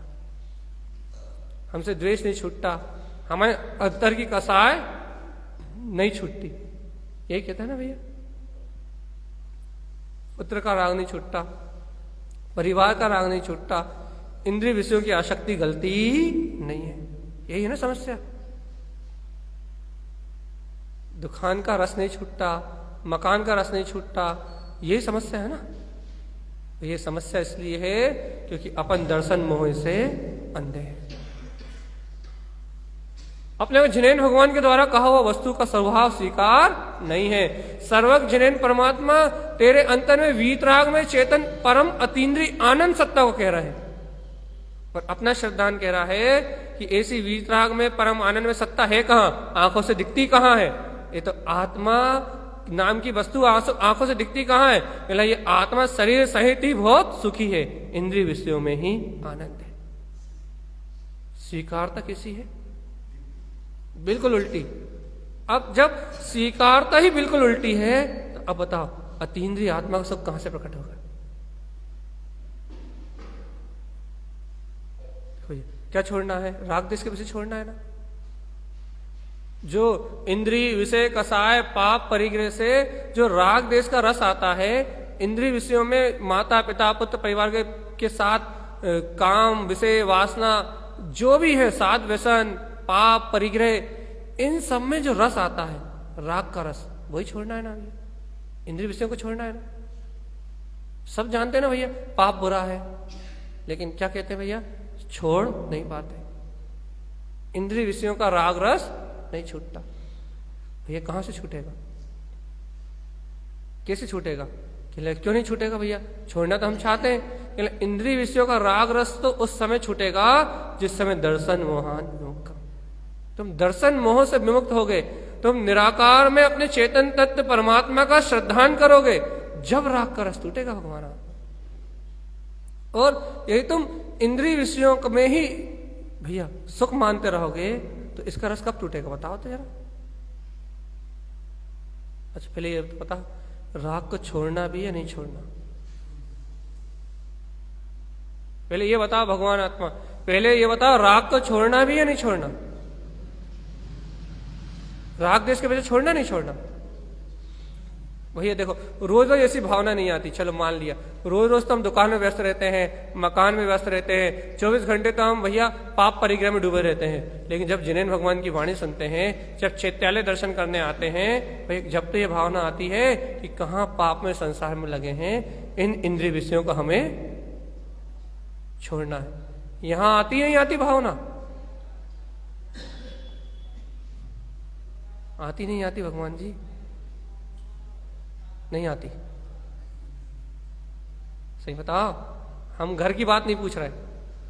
Speaker 1: हमसे द्वेष नहीं छूटता, हमें अंतर की कसाय नहीं छूटती, यही कहता है ना भैया। पुत्र का राग नहीं छूटता, परिवार का राग नहीं छूटता, इंद्रिय विषयों की आसक्ति गलती नहीं है, यही है ना समस्या। दुकान का रस नहीं छूटता, मकान का रस नहीं छूटता, यही समस्या है ना। ये समस्या इसलिए है क्योंकि अपन दर्शन मोह से अंधे हैं। अपने जिनेन भगवान के द्वारा कहा हुआ वस्तु का स्वभाव स्वीकार नहीं है। सर्वज्ञ जिनेन परमात्मा तेरे अंतर में वीतराग में चेतन परम अतीन्द्रिय आनंद सत्ता को कह रहे हैं, पर अपना श्रद्धान कह रहा है कि ऐसी वीतराग में परम आनंद में सत्ता है कहां, आंखों से दिखती कहां है। ये तो आत्मा नाम की वस्तु आंखों से दिखती कहां है, बोला ये आत्मा शरीर सहित ही बहुत सुखी है, इंद्रिय विषयों में ही आनंद है। स्वीकारता किसी है बिल्कुल उल्टी। अब जब स्वीकारता ही बिल्कुल उल्टी है तो अब बताओ अतीन्द्रिय आत्मा का सुख कहां से प्रकट होगा। क्या छोड़ना है, राग देश के विषय छोड़ना है ना। जो इंद्रिय विषय कसाय पाप परिग्रह से जो राग देश का रस आता है, इंद्रिय विषयों में माता पिता पुत्र परिवार के साथ काम विषय वासना जो भी है, साध व्यसन पाप परिग्रह, इन सब में जो रस आता है राग का रस, वही छोड़ना है ना भैया। इंद्रिय विषयों को छोड़ना है ना। सब जानते हैं ना भैया पाप बुरा है, लेकिन क्या कहते हैं भैया, छोड़ नहीं पाते। इंद्रिय विषयों का राग रस नहीं छूटता। भैया कहां से छूटेगा, कैसे छूटेगा, क्यों नहीं छूटेगा भैया। छोड़ना तो हम चाहते हैं, इंद्रिय विषयों का राग रस तो उस समय छूटेगा जिस समय दर्शन मोहान विमुक्त। तुम दर्शन मोह से विमुक्त होगे, तुम निराकार में अपने चेतन तत्व परमात्मा का श्रद्धान करोगे, जब राग का रस टूटेगा भगवान। और यदि तुम इंद्रिय विषयों में ही भैया सुख मानते रहोगे तो इसका रस कब टूटेगा बताओ तो जरा। अच्छा पहले ये तो पता, राग को छोड़ना भी या नहीं छोड़ना, पहले ये बताओ भगवान आत्मा, पहले ये बताओ राग को छोड़ना भी या नहीं छोड़ना। राग देश के वजह छोड़ना नहीं छोड़ना। भैया देखो रोज रोज ऐसी भावना नहीं आती, चलो मान लिया रोज रोज तो हम दुकान में व्यस्त रहते हैं, मकान में व्यस्त रहते हैं, 24 घंटे तो हम भैया पाप परिग्रह में डूबे रहते हैं। लेकिन जब जिनेन भगवान की वाणी सुनते हैं, जब चैत्यालय दर्शन करने आते हैं, भाई जब तो ये भावना आती है कि कहाँ पाप में संसार में लगे हैं, इन इंद्रिय विषयों को हमें छोड़ना है। यहां आती नहीं आती भावना, आती नहीं आती भगवान जी, नहीं आती। सही बताओ, हम घर की बात नहीं पूछ रहे,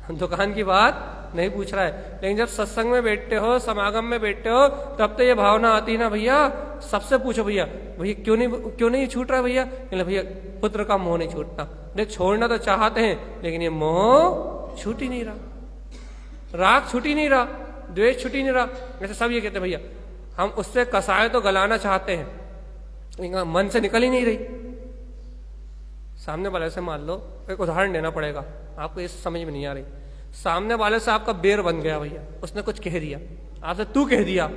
Speaker 1: हम दुकान की बात नहीं पूछ रहा है, लेकिन जब सत्संग में बैठते हो, समागम में बैठते हो, तब तो ये भावना आती ना भैया। सबसे पूछो भैया, भैया क्यों नहीं छूट रहा भैया, भैया पुत्र का मोह नहीं छूटता। देख छोड़ना तो चाहते हैं लेकिन ये मोह छूट ही नहीं रहा, राग छूट ही नहीं रहा, द्वेष छूट ही नहीं रहा। वैसे सब ये कहते भैया हम उससे कसाय तो गलाना चाहते हैं, मन से निकल ही नहीं रही। सामने वाले से मान लो, एक उदाहरण देना पड़ेगा आपको, ये समझ में नहीं आ रही। सामने वाले से आपका बेर बन गया भैया, उसने कुछ कह दिया, आपसे तू कह दिया,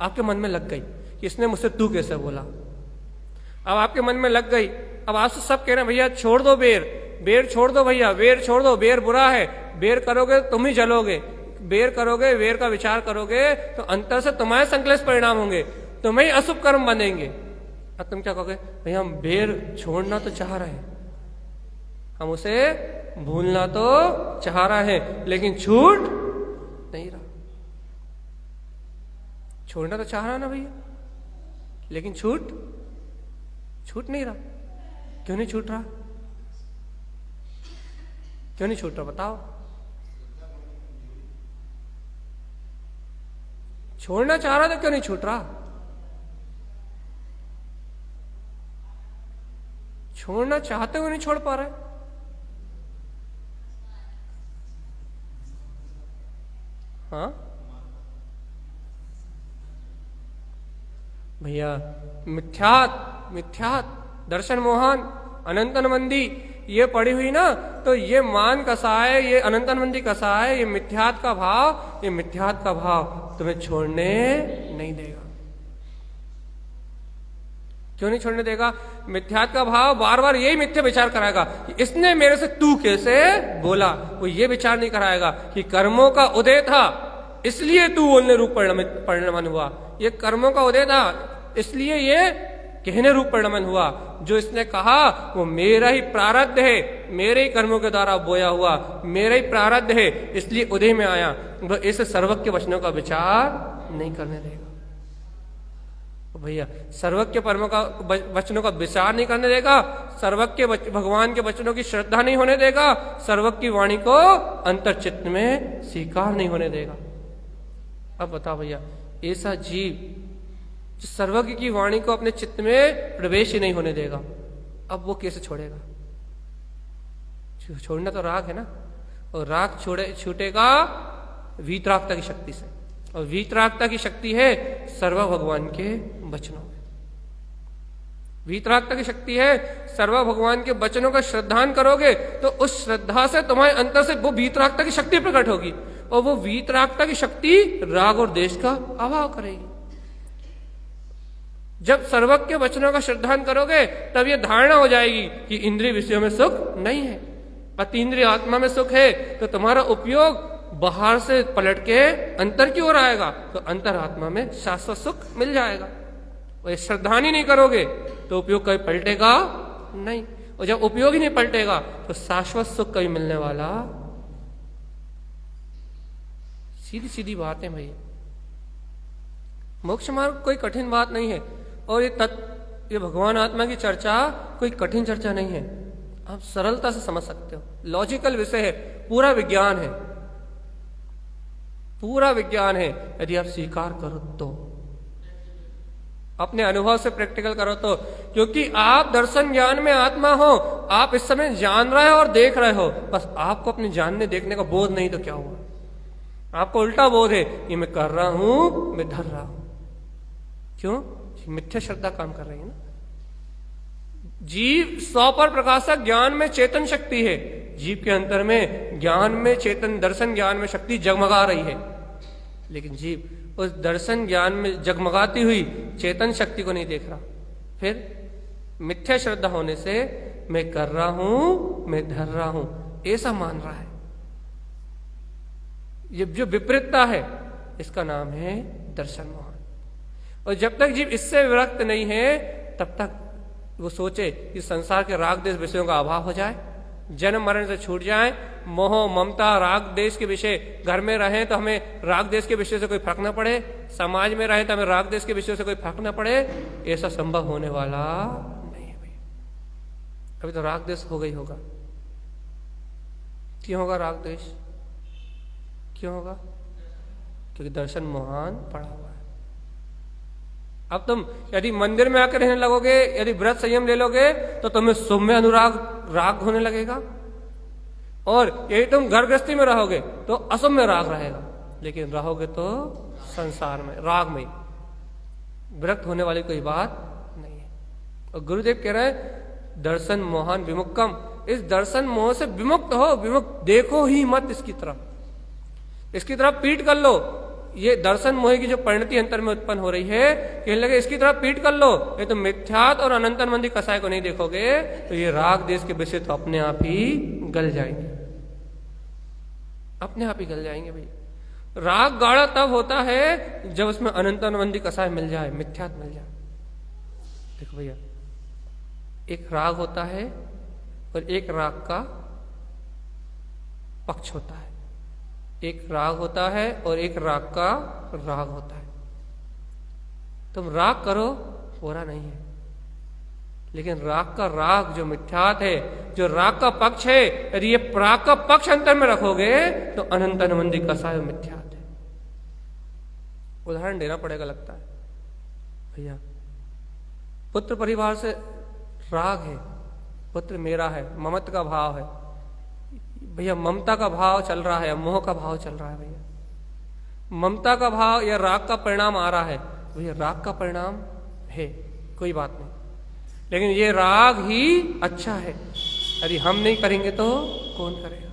Speaker 1: आपके मन में लग गई कि इसने मुझसे तू कैसे बोला। अब आपके मन में लग गई, अब आपसे सब कह रहे हैं भैया छोड़ दो बेर, बेर छोड़ दो भैया, बेर छोड़ दो, बेर बुरा है, बेर करोगे तुम ही जलोगे, बेर करोगे, बेर का विचार करोगे तो अंतर से तुम्हारे संकलेश परिणाम होंगे, तुम्हें अशुभ कर्म बनेंगे। अब तुम क्या कहोगे, भैया हम बेर छोड़ना तो चाह रहे हैं, हम उसे भूलना तो चाह रहे हैं, लेकिन छूट नहीं रहा। छोड़ना तो चाह रहा ना भैया, लेकिन छूट नहीं रहा। क्यों नहीं छूट रहा, क्यों नहीं छूट रहा बताओ। छोड़ना चाह रहा तो क्यों नहीं छूट रहा, छोड़ना चाहते हुए नहीं छोड़ पा रहे। हाँ भैया, मिथ्यात दर्शन मोहन अनंतन मंदी ये पड़ी हुई ना, तो ये मान कसाय, ये अनंतन मंदी कसाय, ये मिथ्यात का भाव, ये मिथ्यात का भाव तुम्हें छोड़ने नहीं देगा। क्यों नहीं छोड़ने देगा, मिथ्यात का भाव बार बार यही मिथ्या विचार कराएगा कि इसने मेरे से तू कैसे बोला। वो ये विचार नहीं कराएगा कि कर्मों का उदय था इसलिए तू बोलने रूप परिणमन हुआ, ये कर्मों का उदय था इसलिए ये कहने रूप परिणमन हुआ। जो इसने कहा वो मेरा ही प्रारब्ध है, मेरे ही कर्मों के द्वारा बोया हुआ, मेरा ही प्रारब्ध है इसलिए उदय में आया। वो ऐसे सर्वज्ञ वचनों का विचार नहीं करने देगा भैया, सर्वज्ञ परमों का वचनों का विचार नहीं करने देगा, सर्वज्ञ भगवान के वचनों की श्रद्धा नहीं होने देगा, सर्वज्ञ की वाणी को अंतर्चित्त में स्वीकार नहीं होने देगा। अब बताओ भैया, ऐसा जीव जो सर्वज्ञ की वाणी को अपने चित्त में प्रवेश ही नहीं होने देगा, अब वो कैसे छोड़ेगा। छोड़ना तो राग है ना, और राग छूटेगा वीतरागता की शक्ति से, और वीतरागता की शक्ति है सर्व भगवान के वचनों में। वीतरागता की शक्ति है सर्व भगवान के वचनों का श्रद्धान करोगे तो उस श्रद्धा से तुम्हारे अंतर से वो वीतरागता की शक्ति प्रकट होगी, और वो वीतरागता की शक्ति राग और द्वेष का अभाव करेगी। जब सर्वज्ञ के वचनों का श्रद्धान करोगे तब ये धारणा हो जाएगी कि इंद्रिय विषयों में सुख नहीं है, अतीन्द्रिय आत्मा में सुख है, तो तुम्हारा उपयोग बाहर से पलट के अंतर की ओर आएगा, तो अंतर आत्मा में शाश्वत सुख मिल जाएगा। और श्रद्धान ही नहीं करोगे तो उपयोग कभी पलटेगा नहीं, और जब उपयोग ही नहीं पलटेगा तो शाश्वत सुख कभी मिलने वाला। सीधी सीधी बात है भैया, मोक्ष मार्ग कोई कठिन बात नहीं है, और ये भगवान आत्मा की चर्चा कोई कठिन चर्चा नहीं है, आप सरलता से समझ सकते हो। लॉजिकल विषय है, पूरा विज्ञान है, पूरा विज्ञान है। यदि आप स्वीकार करो तो, अपने अनुभव से प्रैक्टिकल करो तो, क्योंकि आप दर्शन ज्ञान में आत्मा हो, आप इस समय जान रहे हो और देख रहे हो, बस आपको अपने जानने देखने का बोध नहीं तो क्या हुआ, आपको उल्टा बोध है, ये मैं कर रहा हूं, मैं धर रहा हूं। क्यों? मिथ्या श्रद्धा काम कर रही है ना। जीव स्व पर प्रकाशक ज्ञान में चेतन शक्ति है, जीव के अंतर में ज्ञान में चेतन दर्शन ज्ञान में शक्ति जगमगा रही है, लेकिन जीव उस दर्शन ज्ञान में जगमगाती हुई चेतन शक्ति को नहीं देख रहा। फिर मिथ्या श्रद्धा होने से मैं कर रहा हूं, मैं धर रहा हूं, ऐसा मान रहा है। ये जो विपरीतता है इसका नाम है दर्शन मोहन। और जब तक जीव इससे विरक्त नहीं है तब तक वो सोचे कि संसार के राग देश विषयों का अभाव हो जाए, जन्म मरण से छूट जाए, मोह ममता राग देश के विषय, घर में रहें तो हमें राग देश के विषय से कोई फर्क न पड़े, समाज में रहें तो हमें राग देश के विषय से कोई फर्क न पड़े, ऐसा संभव होने वाला नहीं है भाई। अभी तो राग देश हो गई होगा। क्यों होगा राग देश? क्यों होगा? क्योंकि दर्शन मोहन पड़ा हुआ है। अब तुम यदि मंदिर में आकर रहने लगोगे, यदि व्रत संयम ले लोगे तो तुम्हें सौम्य अनुराग राग होने लगेगा, और यदि तुम घर गृहस्थी में रहोगे तो असौम्य राग रहेगा, लेकिन रहोगे तो संसार में राग में, विरक्त होने वाली कोई बात नहीं है। और गुरुदेव कह रहे हैं दर्शन मोहन विमुक्तम, इस दर्शन मोह से विमुक्त हो, विमुक्त देखो ही मत इसकी तरफ पीठ कर लो। ये दर्शन मोह की जो परिणति अंतर में उत्पन्न हो रही है, कहने लगे इसकी तरफ पीठ कर लो, ये तो मिथ्यात और अनंतर मंदी कसाय को नहीं देखोगे तो ये राग देश के विषय तो अपने आप ही गल जाएंगे, अपने आप ही गल जाएंगे भाई। राग गाढ़ा तब होता है जब उसमें अनंतर मंदी कसाय मिल जाए, मिथ्यात मिल जाए। देखो भैया, एक राग होता है और एक राग का पक्ष होता है, एक राग होता है और एक राग का राग होता है। तुम राग करो बुरा नहीं है, लेकिन राग का राग जो मिथ्यात है, जो राग का पक्ष है, यदि ये प्राग का पक्ष अंतर में रखोगे तो अनंत अनुबंधी कसाय मिथ्यात है। उदाहरण देना पड़ेगा लगता है भैया, पुत्र परिवार से राग है, पुत्र मेरा है, ममत्व का भाव है भैया, ममता का भाव चल रहा है, मोह का भाव चल रहा है भैया, ममता का भाव या राग का परिणाम आ रहा है भैया, राग का परिणाम है, कोई बात नहीं, लेकिन ये राग ही अच्छा है। यदि हम नहीं करेंगे तो कौन करेगा?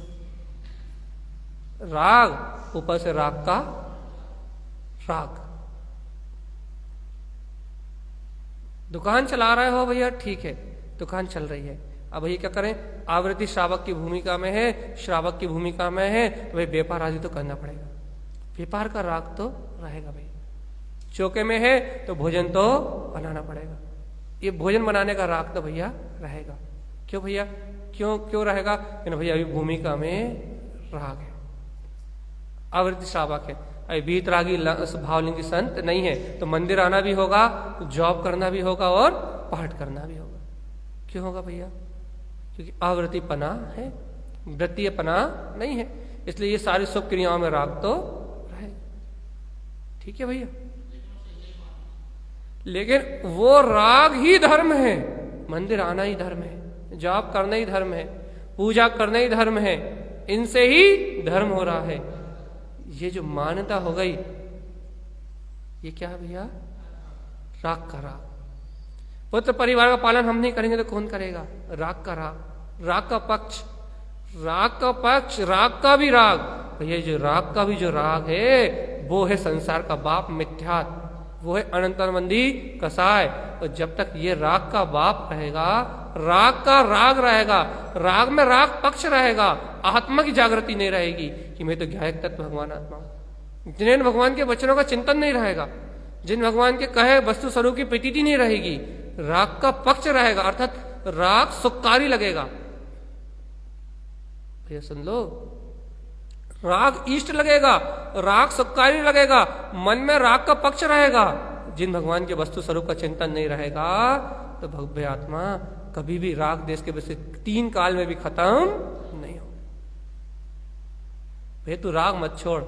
Speaker 1: राग ऊपर से राग का राग। दुकान चला रहे हो भैया, ठीक है, दुकान चल रही है, अब भैया क्या करें? आवृत्ति श्रावक की भूमिका में है, श्रावक की भूमिका में है, तो भाई व्यापार आदि तो करना पड़ेगा, व्यापार का राग तो रहेगा भाई। चौके में है तो भोजन तो बनाना पड़ेगा, ये भोजन बनाने का राग तो भैया रहेगा। क्यों भैया, क्यों रहेगा? भैया अभी भूमिका में राग है, आवृत्ति श्रावक है, अभी वीतरागी भावलिंगी संत नहीं है, तो मंदिर आना भी होगा, जॉब करना भी होगा और पाठ करना भी होगा। क्यों होगा भैया? क्योंकि आवृत्ति पना है, वृत्तीय पना नहीं है, इसलिए ये सारी शुभ क्रियाओं में राग तो रहेगा। ठीक है भैया, लेकिन वो राग ही धर्म है, मंदिर आना ही धर्म है, जॉब करना ही धर्म है, पूजा करना ही धर्म है, इनसे ही धर्म हो रहा है। ये जो मान्यता हो गई, ये क्या है भैया? राग का राग। पुत्र परिवार का पालन हम नहीं करेंगे तो कौन करेगा? राग का राग, राग का पक्ष, राग का पक्ष, राग का भी राग भैया, जो राग का भी जो राग है वो है संसार का बाप मिथ्यात, वो है अनंतरमंदी कसाय। और जब तक ये राग का बाप रहेगा, राग का राग रहेगा, राग में राग पक्ष रहेगा, आत्मा की जागृति नहीं रहेगी कि मैं तो ज्ञायक तत्व भगवान आत्मा हूं, जिन्हें भगवान के वचनों का चिंतन नहीं रहेगा, जिन भगवान के कहे वस्तु स्वरूप की प्रतीति नहीं रहेगी, राग का पक्ष रहेगा, अर्थात राग सुखकारी लगेगा। भैया सुन लो, राग इष्ट लगेगा, राग सुखकारी लगेगा, मन में राग का पक्ष रहेगा। जिन भगवान के वस्तु स्वरूप का चिंतन नहीं रहेगा तो भव्य आत्मा कभी भी राग देश के विषय 3 काल में भी खत्म नहीं हो। भैया तू राग मत छोड़,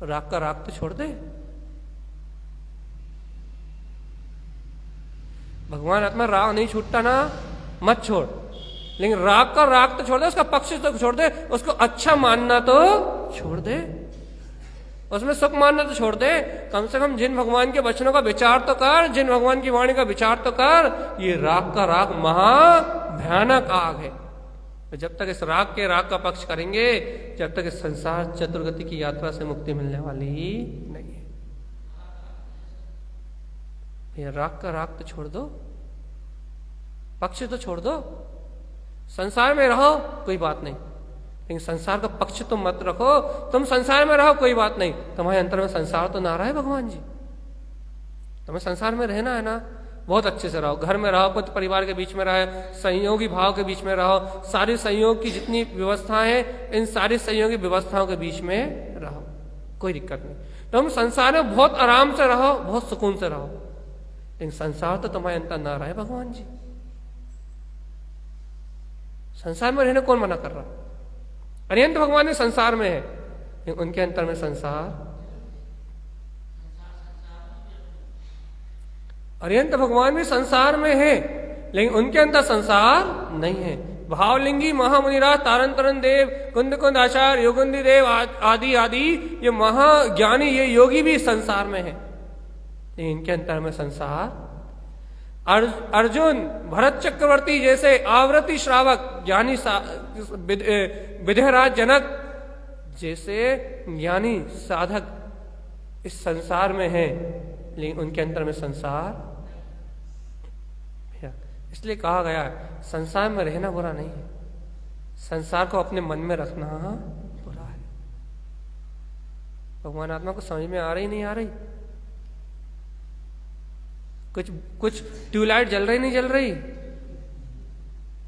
Speaker 1: राग का राग तो छोड़ दे। भगवान आत्मा राग नहीं छूटता ना, मत छोड़, लेकिन राग का राग तो छोड़ दे, उसका पक्ष तो छोड़ दे, उसको अच्छा मानना तो छोड़ दे, उसमें सुख मानना तो छोड़ दे। कम से कम जिन भगवान के वचनों का विचार तो कर, जिन भगवान की वाणी का विचार तो कर। ये राग का राग महा भयानक आग है। जब तक इस राग के राग का पक्ष करेंगे, जब तक इस संसार चतुर्गति की यात्रा से मुक्ति मिलने वाली नहीं है। ये राग का राग तो छोड़ दो, पक्ष तो छोड़ दो। संसार में रहो कोई बात नहीं, लेकिन संसार का पक्ष तुम मत रखो। तुम संसार में रहो कोई बात नहीं, तुम्हारे अंतर में संसार तो ना रहे भगवान जी। तुम्हें संसार में रहना है ना, बहुत अच्छे से रहो, घर में रहो, पुत्र परिवार के बीच में रहे, संयोगी भाव के बीच में रहो, सारी संयोग की जितनी व्यवस्थाएं हैं, इन सारी संयोगी व्यवस्थाओं के बीच में रहो, कोई दिक्कत नहीं। तुम संसार में बहुत आराम से रहो, बहुत सुकून से रहो, लेकिन संसार तो तुम्हारे अंतर ना रहे भगवान जी। संसार में रहने कौन मना कर रहा? अरिहंत भगवान ने संसार में है, लेकिन उनके अंतर में संसार, अरिहंत भगवान भी संसार में है, लेकिन उनके अंतर संसार नहीं है। भावलिंगी महामुनिराज तारंतरन देव कुंद कुंद आचार्य योगुंदी देव आदि आदि ये महाज्ञानी, ये योगी भी संसार में है, लेकिन इनके अंतर में संसार। अर्जुन भरत चक्रवर्ती जैसे आवृत्ति श्रावक ज्ञानी विदेहराज जनक जैसे ज्ञानी साधक इस संसार में है, लेकिन उनके अंतर में संसार, इसलिए कहा गया है संसार में रहना बुरा नहीं है, संसार को अपने मन में रखना बुरा है। भगवान आत्मा को समझ में आ रही नहीं आ रही? कुछ ट्यूबलाइट जल रही नहीं जल रही,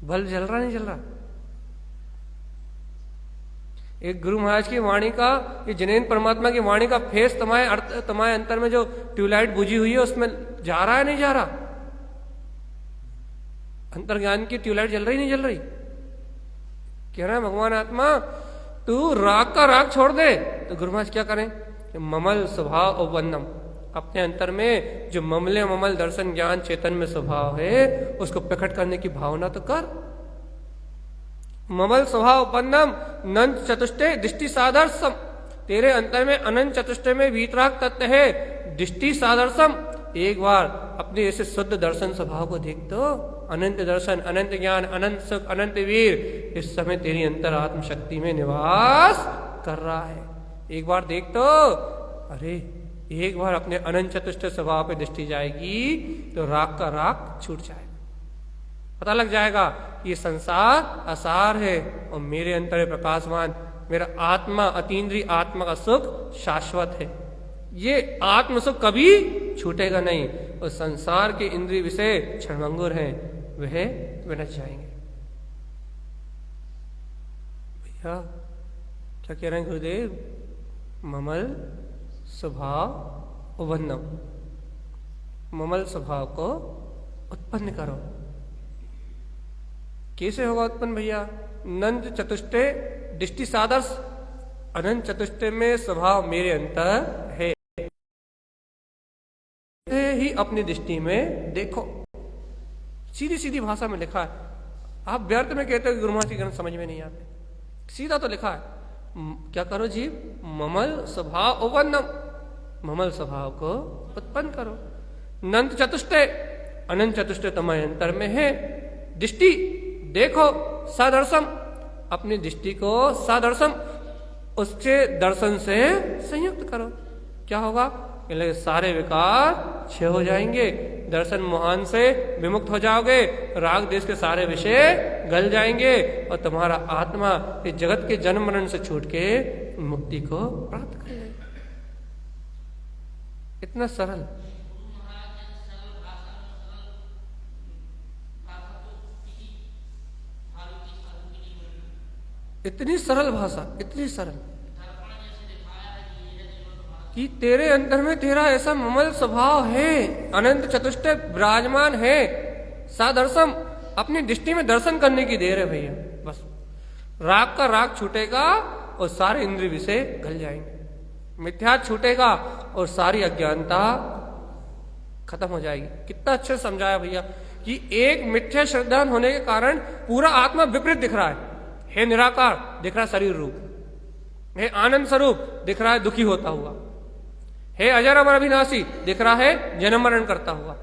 Speaker 1: बल्ब जल रहा नहीं जल रहा। एक गुरु महाराज की वाणी का, ये जिनेन्द्र परमात्मा की वाणी का फेस तुम्हारे अंतर में जो ट्यूबलाइट बुझी हुई है उसमें जा रहा है नहीं जा रहा? अंतर्ज्ञान की ट्यूबलाइट जल रही नहीं जल रही? कह रहा है भगवान आत्मा तू राग का राग छोड़ दे। तो गुरु महाराज क्या करें? ममल स्वभाव और वंदम, अपने अंतर में जो ममल दर्शन ज्ञान चेतन में स्वभाव है उसको प्रकट करने की भावना तो कर। ममल स्वभाव बंधम नंद चतुष्टय दृष्टि सादर्शम, तेरे अंतर में अनंत चतुष्टय में वीतराग तत्व है दृष्टि सादर्शम। एक बार अपने ऐसे शुद्ध दर्शन स्वभाव को देख तो, अनंत दर्शन, अनंत ज्ञान, अनंत सुख, अनंत वीर इस समय तेरी अंतर आत्म शक्ति में निवास कर रहा है। एक बार देख तो, अरे एक बार अपने अनंत चतुष्टय स्वभाव पे दृष्टि जाएगी तो राग का राग छूट जाएगा, पता लग जाएगा ये संसार असार है और मेरे अंतर है प्रकाशवान, मेरा आत्मा अतीन्द्रिय आत्मा का सुख शाश्वत है, ये आत्म सुख कभी छूटेगा नहीं। और संसार के इंद्रिय विषय क्षणभंगुर हैं, वह विनश जाएंगे। भैया क्या कह रहे हैं गुरुदेव? ममल स्वभाव वंदम, ममल स्वभाव को उत्पन्न करो। कैसे होगा उत्पन्न भैया? नंद चतुष्टय दृष्टि सादर्श, अनंत चतुष्टय में स्वभाव मेरे अंतर है ही अपनी दृष्टि में देखो। सीधी सीधी भाषा में लिखा है, आप व्यर्थ में कहते हो कि गुरु महाराज के ग्रंथ समझ में नहीं आते, सीधा तो लिखा है। क्या करो जी? ममल स्वभाव वंदम, ममल स्वभाव को उत्पन्न करो। नंद चतुष्टय, अनंत चतुष्टय तुम्हारे अंतर में है, दृष्टि देखो, सदर्शम, अपनी दृष्टि को सदर्शम उसके दर्शन से संयुक्त करो। क्या होगा? सारे विकार क्षय हो जाएंगे, दर्शन मोहन से विमुक्त हो जाओगे, राग देश के सारे विषय गल जाएंगे और तुम्हारा आत्मा इस जगत के जन्म मरण से छूट के मुक्ति को प्राप्त कर लेगा। इतना सरल। इतनी सरल भाषा, इतनी सरल कि तेरे अंदर में तेरा ऐसा ममल स्वभाव है, अनंत चतुष्टय विराजमान है, सादर्शम, अपनी दृष्टि में दर्शन करने की देर है भैया। बस राग का राग छूटेगा और सारे इंद्रिय विषय गल जाएंगे, मिथ्या छूटेगा और सारी अज्ञानता खत्म हो जाएगी। कितना अच्छे समझाया भैया कि एक मिथ्या श्रद्धान होने के कारण पूरा आत्मा विपरीत दिख रहा है निराकार दिख रहा है शरीर रूप, है आनंद स्वरूप दिख रहा है दुखी होता हुआ, है अजर अमर अविनाशी दिख रहा है जन्म मरण करता हुआ,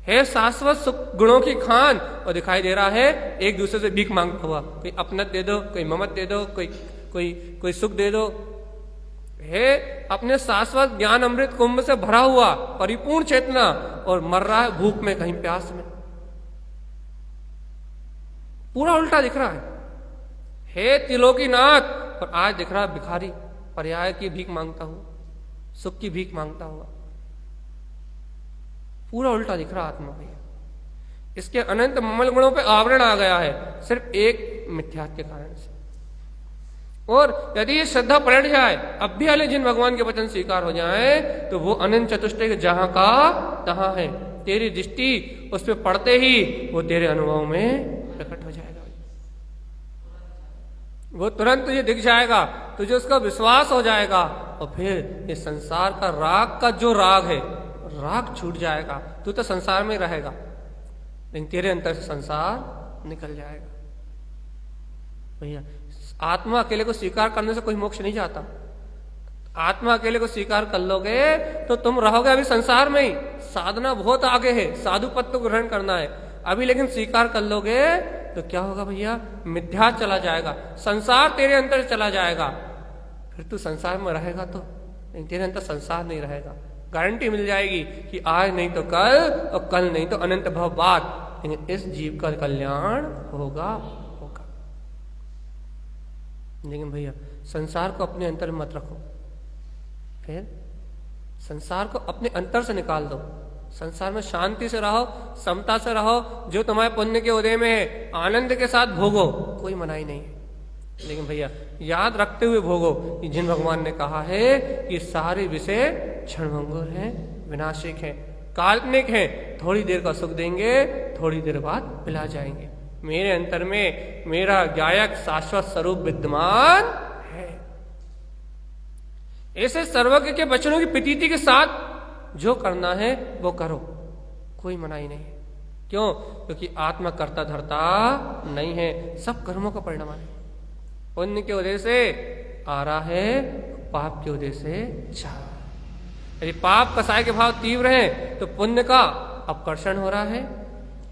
Speaker 1: है शाश्वत सुख गुणों की खान और दिखाई दे रहा है एक दूसरे से भीख मांगता हुआ, कोई अपनत दे दो, कोई ममत दे दो, कोई सुख दे दो, है अपने शाश्वत ज्ञान अमृत कुंभ से भरा हुआ परिपूर्ण चेतना और मर रहा है भूख में कहीं प्यास में। पूरा उल्टा दिख रहा है त्रिलोकीनाथ और आज दिख रहा है भिखारी, पर्याय की भीख मांगता हुआ, सुख की भीख मांगता हुआ। पूरा उल्टा दिख रहा आत्मा भैया। इसके अनंत ममल गुणों पे आवरण आ गया है सिर्फ एक मिथ्यात्व के कारण से। और यदि ये श्रद्धा पलट जाए, अब भी हाले जिन भगवान के वचन स्वीकार हो जाए, तो वो अनंत चतुष्टय के जहां का तहां है, तेरी दृष्टि उस पर पड़ते ही वो तेरे अनुभव में प्रकट हो जाएगा। वो तुरंत तुझे दिख जाएगा, तुझे उसका विश्वास हो जाएगा और फिर ये संसार का राग का जो राग है, राग छूट जाएगा। तू तो संसार में रहेगा लेकिन तेरे अंदर से संसार निकल जाएगा भैया। आत्मा अकेले को स्वीकार करने से कोई मोक्ष नहीं जाता। आत्मा अकेले को स्वीकार कर लोगे तो तुम रहोगे अभी संसार में ही, साधना बहुत आगे है, साधु पद को ग्रहण करना है अभी, लेकिन स्वीकार कर लोगे तो क्या होगा भैया, मिथ्या चला जाएगा, संसार तेरे अंदर चला जाएगा, फिर तू संसार में रहेगा तो, लेकिन तेरे अंदर संसार नहीं रहेगा। गारंटी मिल जाएगी कि आज नहीं तो कल और कल नहीं तो अनंत भव बाद, लेकिन इस जीव का कल्याण होगा होगा। लेकिन भैया संसार को अपने अंतर में मत रखो, फिर संसार को अपने अंतर से निकाल दो, संसार में शांति से रहो, समता से रहो, जो तुम्हारे पुण्य के उदय में है आनंद के साथ भोगो, कोई मनाही नहीं है। लेकिन भैया याद रखते हुए भोगो कि जिन भगवान ने कहा है कि सारे विषय क्षणभंगुर हैं, विनाशिक हैं, काल्पनिक हैं, थोड़ी देर का सुख देंगे, थोड़ी देर बाद पिला जाएंगे, मेरे अंतर में मेरा गायक शाश्वत स्वरूप विद्यमान है। ऐसे सर्वज्ञ के वचनों की प्रतीति के साथ जो करना है वो करो, कोई मनाही नहीं है। क्यों? क्योंकि आत्मा कर्ता धर्ता नहीं है, सब कर्मों का परिणाम है। पुण्य के उदय से आ रहा है, पाप के उदय से जा रहा है। यदि पाप कसाय के भाव तीव्र हैं तो पुण्य का अपकर्षण हो रहा है,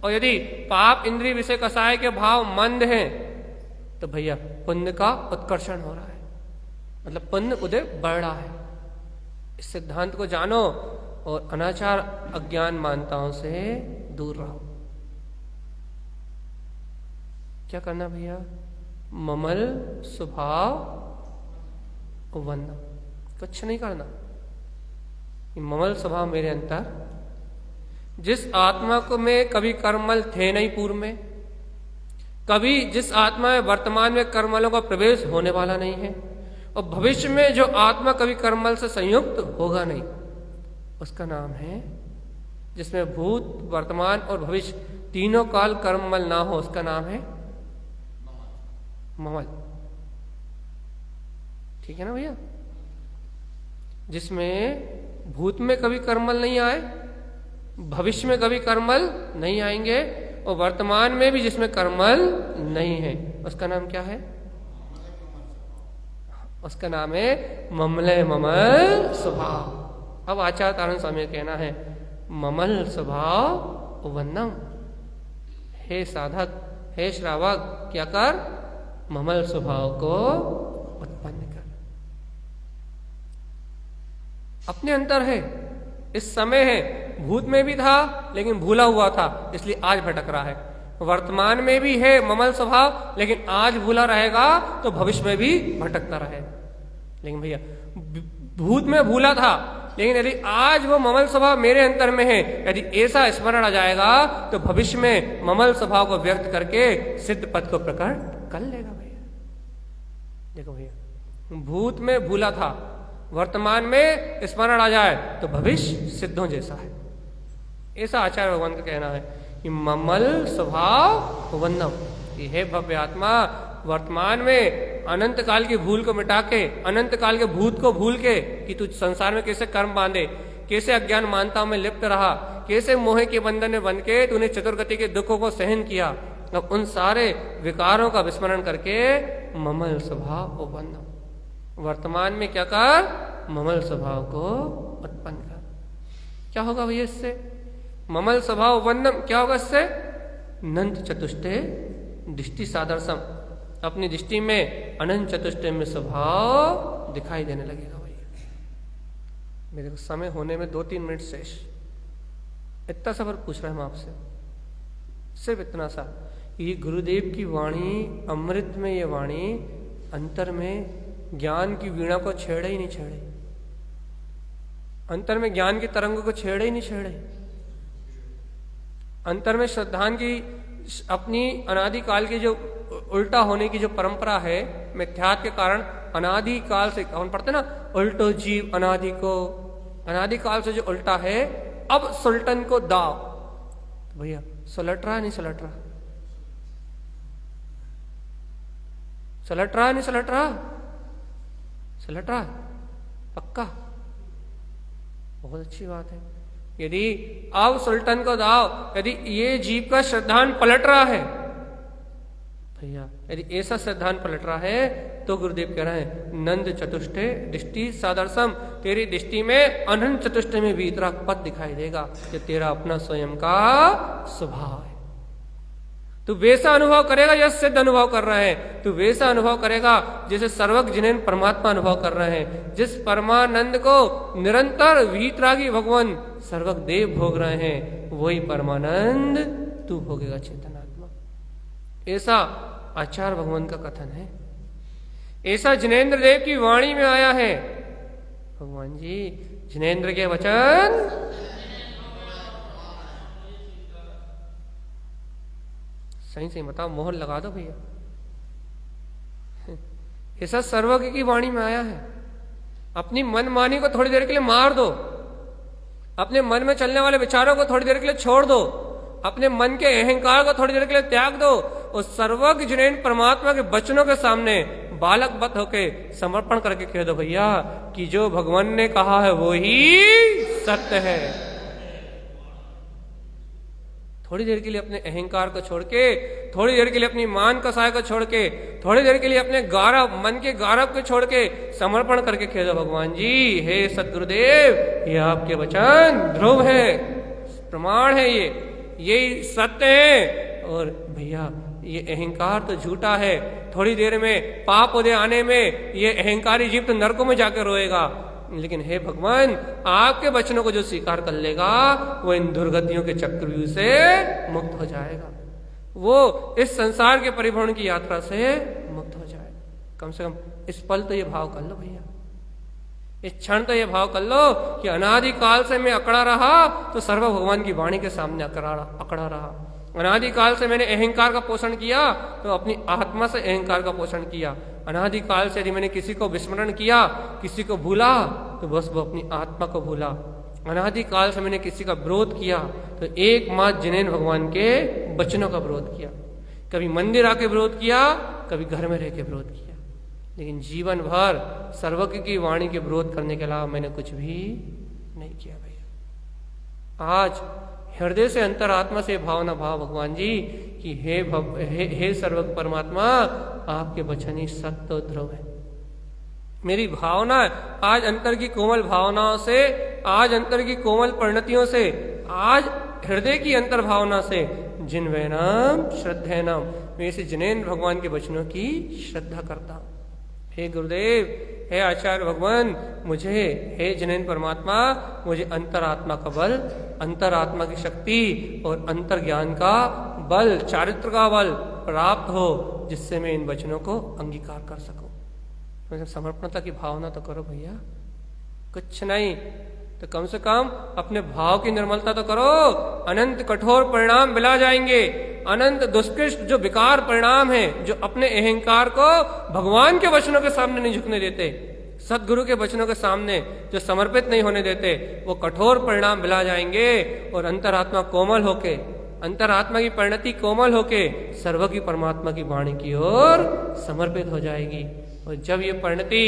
Speaker 1: और यदि पाप इंद्रिय विषय कसाय के भाव मंद हैं तो भैया पुण्य का उत्कर्षण हो रहा है, मतलब पुण्य उदय बढ़ रहा है। इस सिद्धांत को जानो और अनाचार अज्ञान मान्यताओं से दूर रहो। क्या करना भैया? ममल स्वभाव वंदन, कुछ नहीं करना। ममल स्वभाव मेरे अंतर, जिस आत्मा को में कभी कर्मल थे नहीं पूर्व में, कभी जिस आत्मा में वर्तमान में कर्मलों का प्रवेश होने वाला नहीं है, और भविष्य में जो आत्मा कभी कर्मल से संयुक्त होगा नहीं, उसका नाम है, जिसमें भूत वर्तमान और भविष्य तीनों काल कर्मल ना हो, उसका नाम है ममल। ठीक है ना भैया? जिसमें भूत में कभी कर्मल नहीं आए, भविष्य में कभी कर्मल नहीं आएंगे, और वर्तमान में भी जिसमें कर्मल नहीं है, उसका नाम क्या है? उसका नाम है ममले ममल स्वभाव। अब आचार्य तारण स्वामी का कहना है ममल स्वभाव वंदम, हे साधक, हे श्रावक, क्या कर? ममल स्वभाव को उत्पन्न कर। अपने अंतर है, इस समय है, भूत में भी था लेकिन भूला हुआ था इसलिए आज भटक रहा है, वर्तमान में भी है ममल स्वभाव लेकिन आज भूला रहेगा तो भविष्य में भी भटकता रहेगा। लेकिन भैया भूत में भूला था, लेकिन यदि आज वो ममल स्वभाव मेरे अंतर में है, यदि ऐसा स्मरण आ जाएगा तो भविष्य में ममल स्वभाव को व्यक्त करके सिद्ध पद को प्रकट कर लेगा। भैया देखो भैया, भूत में भूला था, वर्तमान में स्मरण आ जाए तो भविष्य सिद्धों जैसा है, ऐसा आचार्य भगवान का कहना है कि ममल स्वभाव वंदम। ये है भव्य आत्मा, वर्तमान में अनंत काल की भूल को मिटा के, अनंत काल के भूत को भूल के कि तू संसार में कैसे कर्म बांधे, कैसे अज्ञान मानता में लिप्त रहा, कैसे मोह के बंधन में बंध के तूने चतुर्गति के दुखों को सहन किया, अब उन सारे विकारों का विस्मरण करके ममल स्वभाव वंदम, वर्तमान में क्या कर? ममल स्वभाव को उत्पन्न कर। क्या होगा भैया इससे? ममल स्वभाव वंदम क्या होगा इससे? नंद चतुष्टय दृष्टि सादर्शम, अपनी दृष्टि में अनंत चतुष्टय में स्वभाव दिखाई देने लगेगा। भैया मेरे को समय होने में 2-3 मिनट शेष, इतना सवाल पूछ रहा हूं आपसे, सिर्फ इतना सा, ये गुरुदेव की वाणी अमृत में, ये वाणी अंतर में ज्ञान की वीणा को छेड़े ही नहीं छेड़े, अंतर में ज्ञान की तरंगों को छेड़े ही नहीं छेड़े, अंतर में श्रद्धान की अपनी अनादिकाल की जो उल्टा होने की जो परंपरा है, मिथ्यात्व के कारण अनादिकाल से, हम पढ़ते ना, उल्टो जीव अनादि को, अनादिकाल से जो उल्टा है, अब सुल्टन को दाव। तो भैया सुलट रहा नहीं सुलट रहा? सुलट रहा नहीं सुलट रहा? सुलट रहा पक्का, बहुत अच्छी बात है। यदि अब सुल्तान को दाव, यदि ये जीव का श्रद्धान पलट रहा है, भैया यदि ऐसा सिद्धांत पलट रहा है तो गुरुदेव कह रहे हैं नंद चतुष्टय दृष्टि सादर्शम, तेरी दृष्टि में अनंत चतुष्टय में भी इतना पद दिखाई देगा कि तेरा अपना स्वयं का स्वभाव है। तू वैसा अनुभव करेगा, यह सिद्ध अनुभव कर रहे हैं, तू वैसा अनुभव करेगा जैसे सर्वज्ञ जिनेन परमात्मा अनुभव कर रहे हैं, जिस परमानंद को निरंतर वीतरागी भगवान सर्वज्ञ देव भोग रहे हैं, वही परमानंद तू भोगेगा चेतनात्मा। ऐसा आचार्य भगवान का कथन है, ऐसा जिनेन्द्र देव की वाणी में आया है। भगवान जी जिनेन्द्र के वचन सही सही बताओ, मोहर लगा दो भैया। ऐसा सर्वज्ञ की वाणी में आया है। अपनी मनमानी को थोड़ी देर के लिए मार दो, अपने मन में चलने वाले विचारों को थोड़ी देर के लिए छोड़ दो, अपने मन के अहंकार को थोड़ी देर के लिए त्याग दो और सर्वज्ञ जिनेन परमात्मा के वचनों के सामने बालक बत होके समर्पण करके कह दो भैया कि जो भगवान ने कहा है वो ही सत्य है। थोड़ी देर के लिए अपने अहंकार को छोड़ के, थोड़ी देर के लिए अपनी मान कसाय को छोड़ के, थोड़ी देर के लिए अपने गारव मन के गारव को छोड़ के समर्पण करके कह दो भगवान जी हे सद्गुरुदेव, ये आपके वचन ध्रुव है, प्रमाण है, यही सत्य है। और भैया ये अहंकार तो झूठा है, थोड़ी देर में पाप उदय आने में ये अहंकारी जीव तो नरकों में जाकर रोएगा, लेकिन हे भगवान आपके वचनों को जो स्वीकार कर लेगा वो इन दुर्गतियों के चक्रव्यूह से मुक्त हो जाएगा, वो इस संसार के परिभ्रमण की यात्रा से मुक्त हो जाएगा। कम से कम इस पल तो ये भाव कर लो भैया, इस क्षण तो ये भाव कर लो कि अनादि काल से मैं अकड़ा रहा तो सर्व भगवान की वाणी के सामने अकड़ा रहा। अनादि काल से मैंने अहंकार का पोषण किया तो अपनी आत्मा से अहंकार का पोषण किया। अनादि काल से यदि मैंने किसी को विस्मरण किया, किसी को भूला, तो बस वो अपनी आत्मा को भूला। अनादि काल से मैंने किसी का विरोध किया तो एकमात्र जिनेन भगवान के वचनों का विरोध किया। कभी मंदिर आके विरोध किया, कभी घर में रह के विरोध किया, लेकिन जीवन भर सर्वज्ञ की वाणी के विरोध करने के अलावा मैंने कुछ भी नहीं किया भैया। आज हृदय से अंतरात्मा से भावना भाव भगवान जी कि हे सर्वज्ञ परमात्मा आपके वचन ही सत्य ध्रुव है। मेरी भावना आज अंतर की कोमल भावनाओं से, आज अंतर की कोमल परिणतियों से, आज हृदय की अंतर भावना से जिन्वैनाम श्रद्धेनाम, मैं इसे जिनेन्द्र भगवान के वचनों की श्रद्धा करता हूं। हे गुरुदेव, हे आचार्य भगवान, मुझे हे जिनेन्द्र परमात्मा, मुझे अंतरात्मा का बल, अंतरात्मा की शक्ति और अंतर ज्ञान का बल, चारित्र का बल प्राप्त हो, जिससे मैं इन वचनों को अंगीकार कर सकूं। समर्पणता की भावना तो करो भैया, कुछ नहीं तो कम से कम अपने भाव की निर्मलता तो करो। अनंत कठोर परिणाम मिला जाएंगे, अनंत दुष्कृष्ट जो विकार परिणाम है, जो अपने अहंकार को भगवान के वचनों के सामने नहीं झुकने देते, सदगुरु के वचनों के सामने जो समर्पित नहीं होने देते, वो कठोर परिणाम मिला जाएंगे और अंतरात्मा कोमल होके, अंतरात्मा की परिणति कोमल होके सर्वज्ञ परमात्मा की वाणी की ओर समर्पित हो जाएगी। और जब ये परिणति,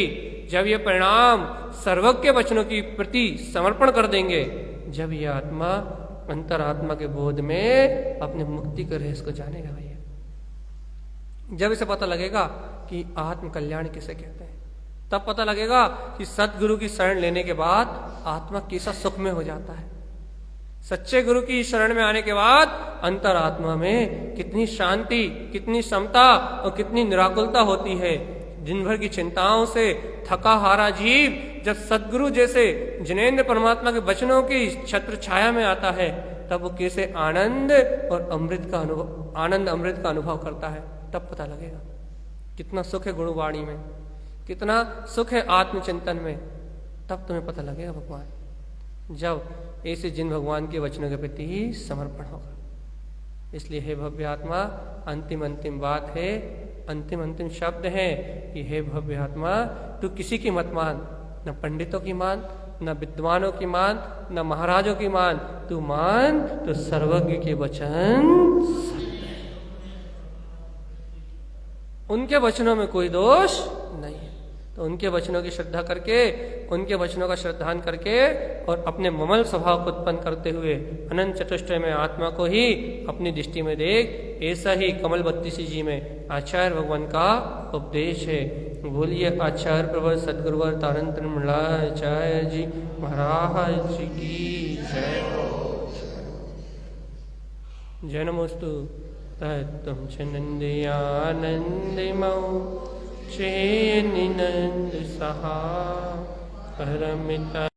Speaker 1: जब ये परिणाम सर्वज्ञ के वचनों की प्रति समर्पण कर देंगे, जब ये आत्मा अंतरात्मा के बोध में अपने मुक्ति के रहस्य को जानेगा भैया। जब इसे पता लगेगा कि आत्म कल्याण किसे कहते हैं, तब पता लगेगा कि सतगुरु की शरण लेने के बाद आत्मा कैसा सुख में हो जाता है। सच्चे गुरु की शरण में आने के बाद अंतरात्मा में कितनी शांति, कितनी समता और कितनी निराकुलता होती है। दिन भर की चिंताओं से थका हारा जीव जब सदगुरु जैसे जिनेन्द्र परमात्मा के वचनों की छत्र छाया में आता है, तब वो कैसे आनंद और अमृत का अनुभव, आनंद अमृत का अनुभव करता है। तब पता लगेगा कितना सुख है गुरुवाणी में, कितना सुख है आत्मचिंतन में। तब तुम्हें पता लगेगा भगवान, जब ऐसे जिन भगवान के वचनों के प्रति ही समर्पण होगा। इसलिए हे भव्य आत्मा, अंतिम अंतिम बात है, अंतिम अंतिम शब्द है कि हे भव्य आत्मा, तू किसी की मत मान, न पंडितों की मान, न विद्वानों की मान, न महाराजों की मान, तू मान तो सर्वज्ञ के वचन सत्य है, उनके वचनों में कोई दोष नहीं है। तो उनके वचनों की श्रद्धा करके, उनके वचनों का श्रद्धान करके और अपने ममल स्वभाव को उत्पन्न करते हुए अनंत चतुष्टय में आत्मा को ही अपनी दृष्टि में देख, ऐसा ही कमल 32 जी में आचार्य भगवान का उपदेश है। बोलिए आचार्य प्रवर सदगुरुवर तारंत्र मंडलाचार्य जी महाराज जी की जय हो। जय नमोस्तु तत्तम च नंदयानंदमौ चेन्निनंद सहा परमिता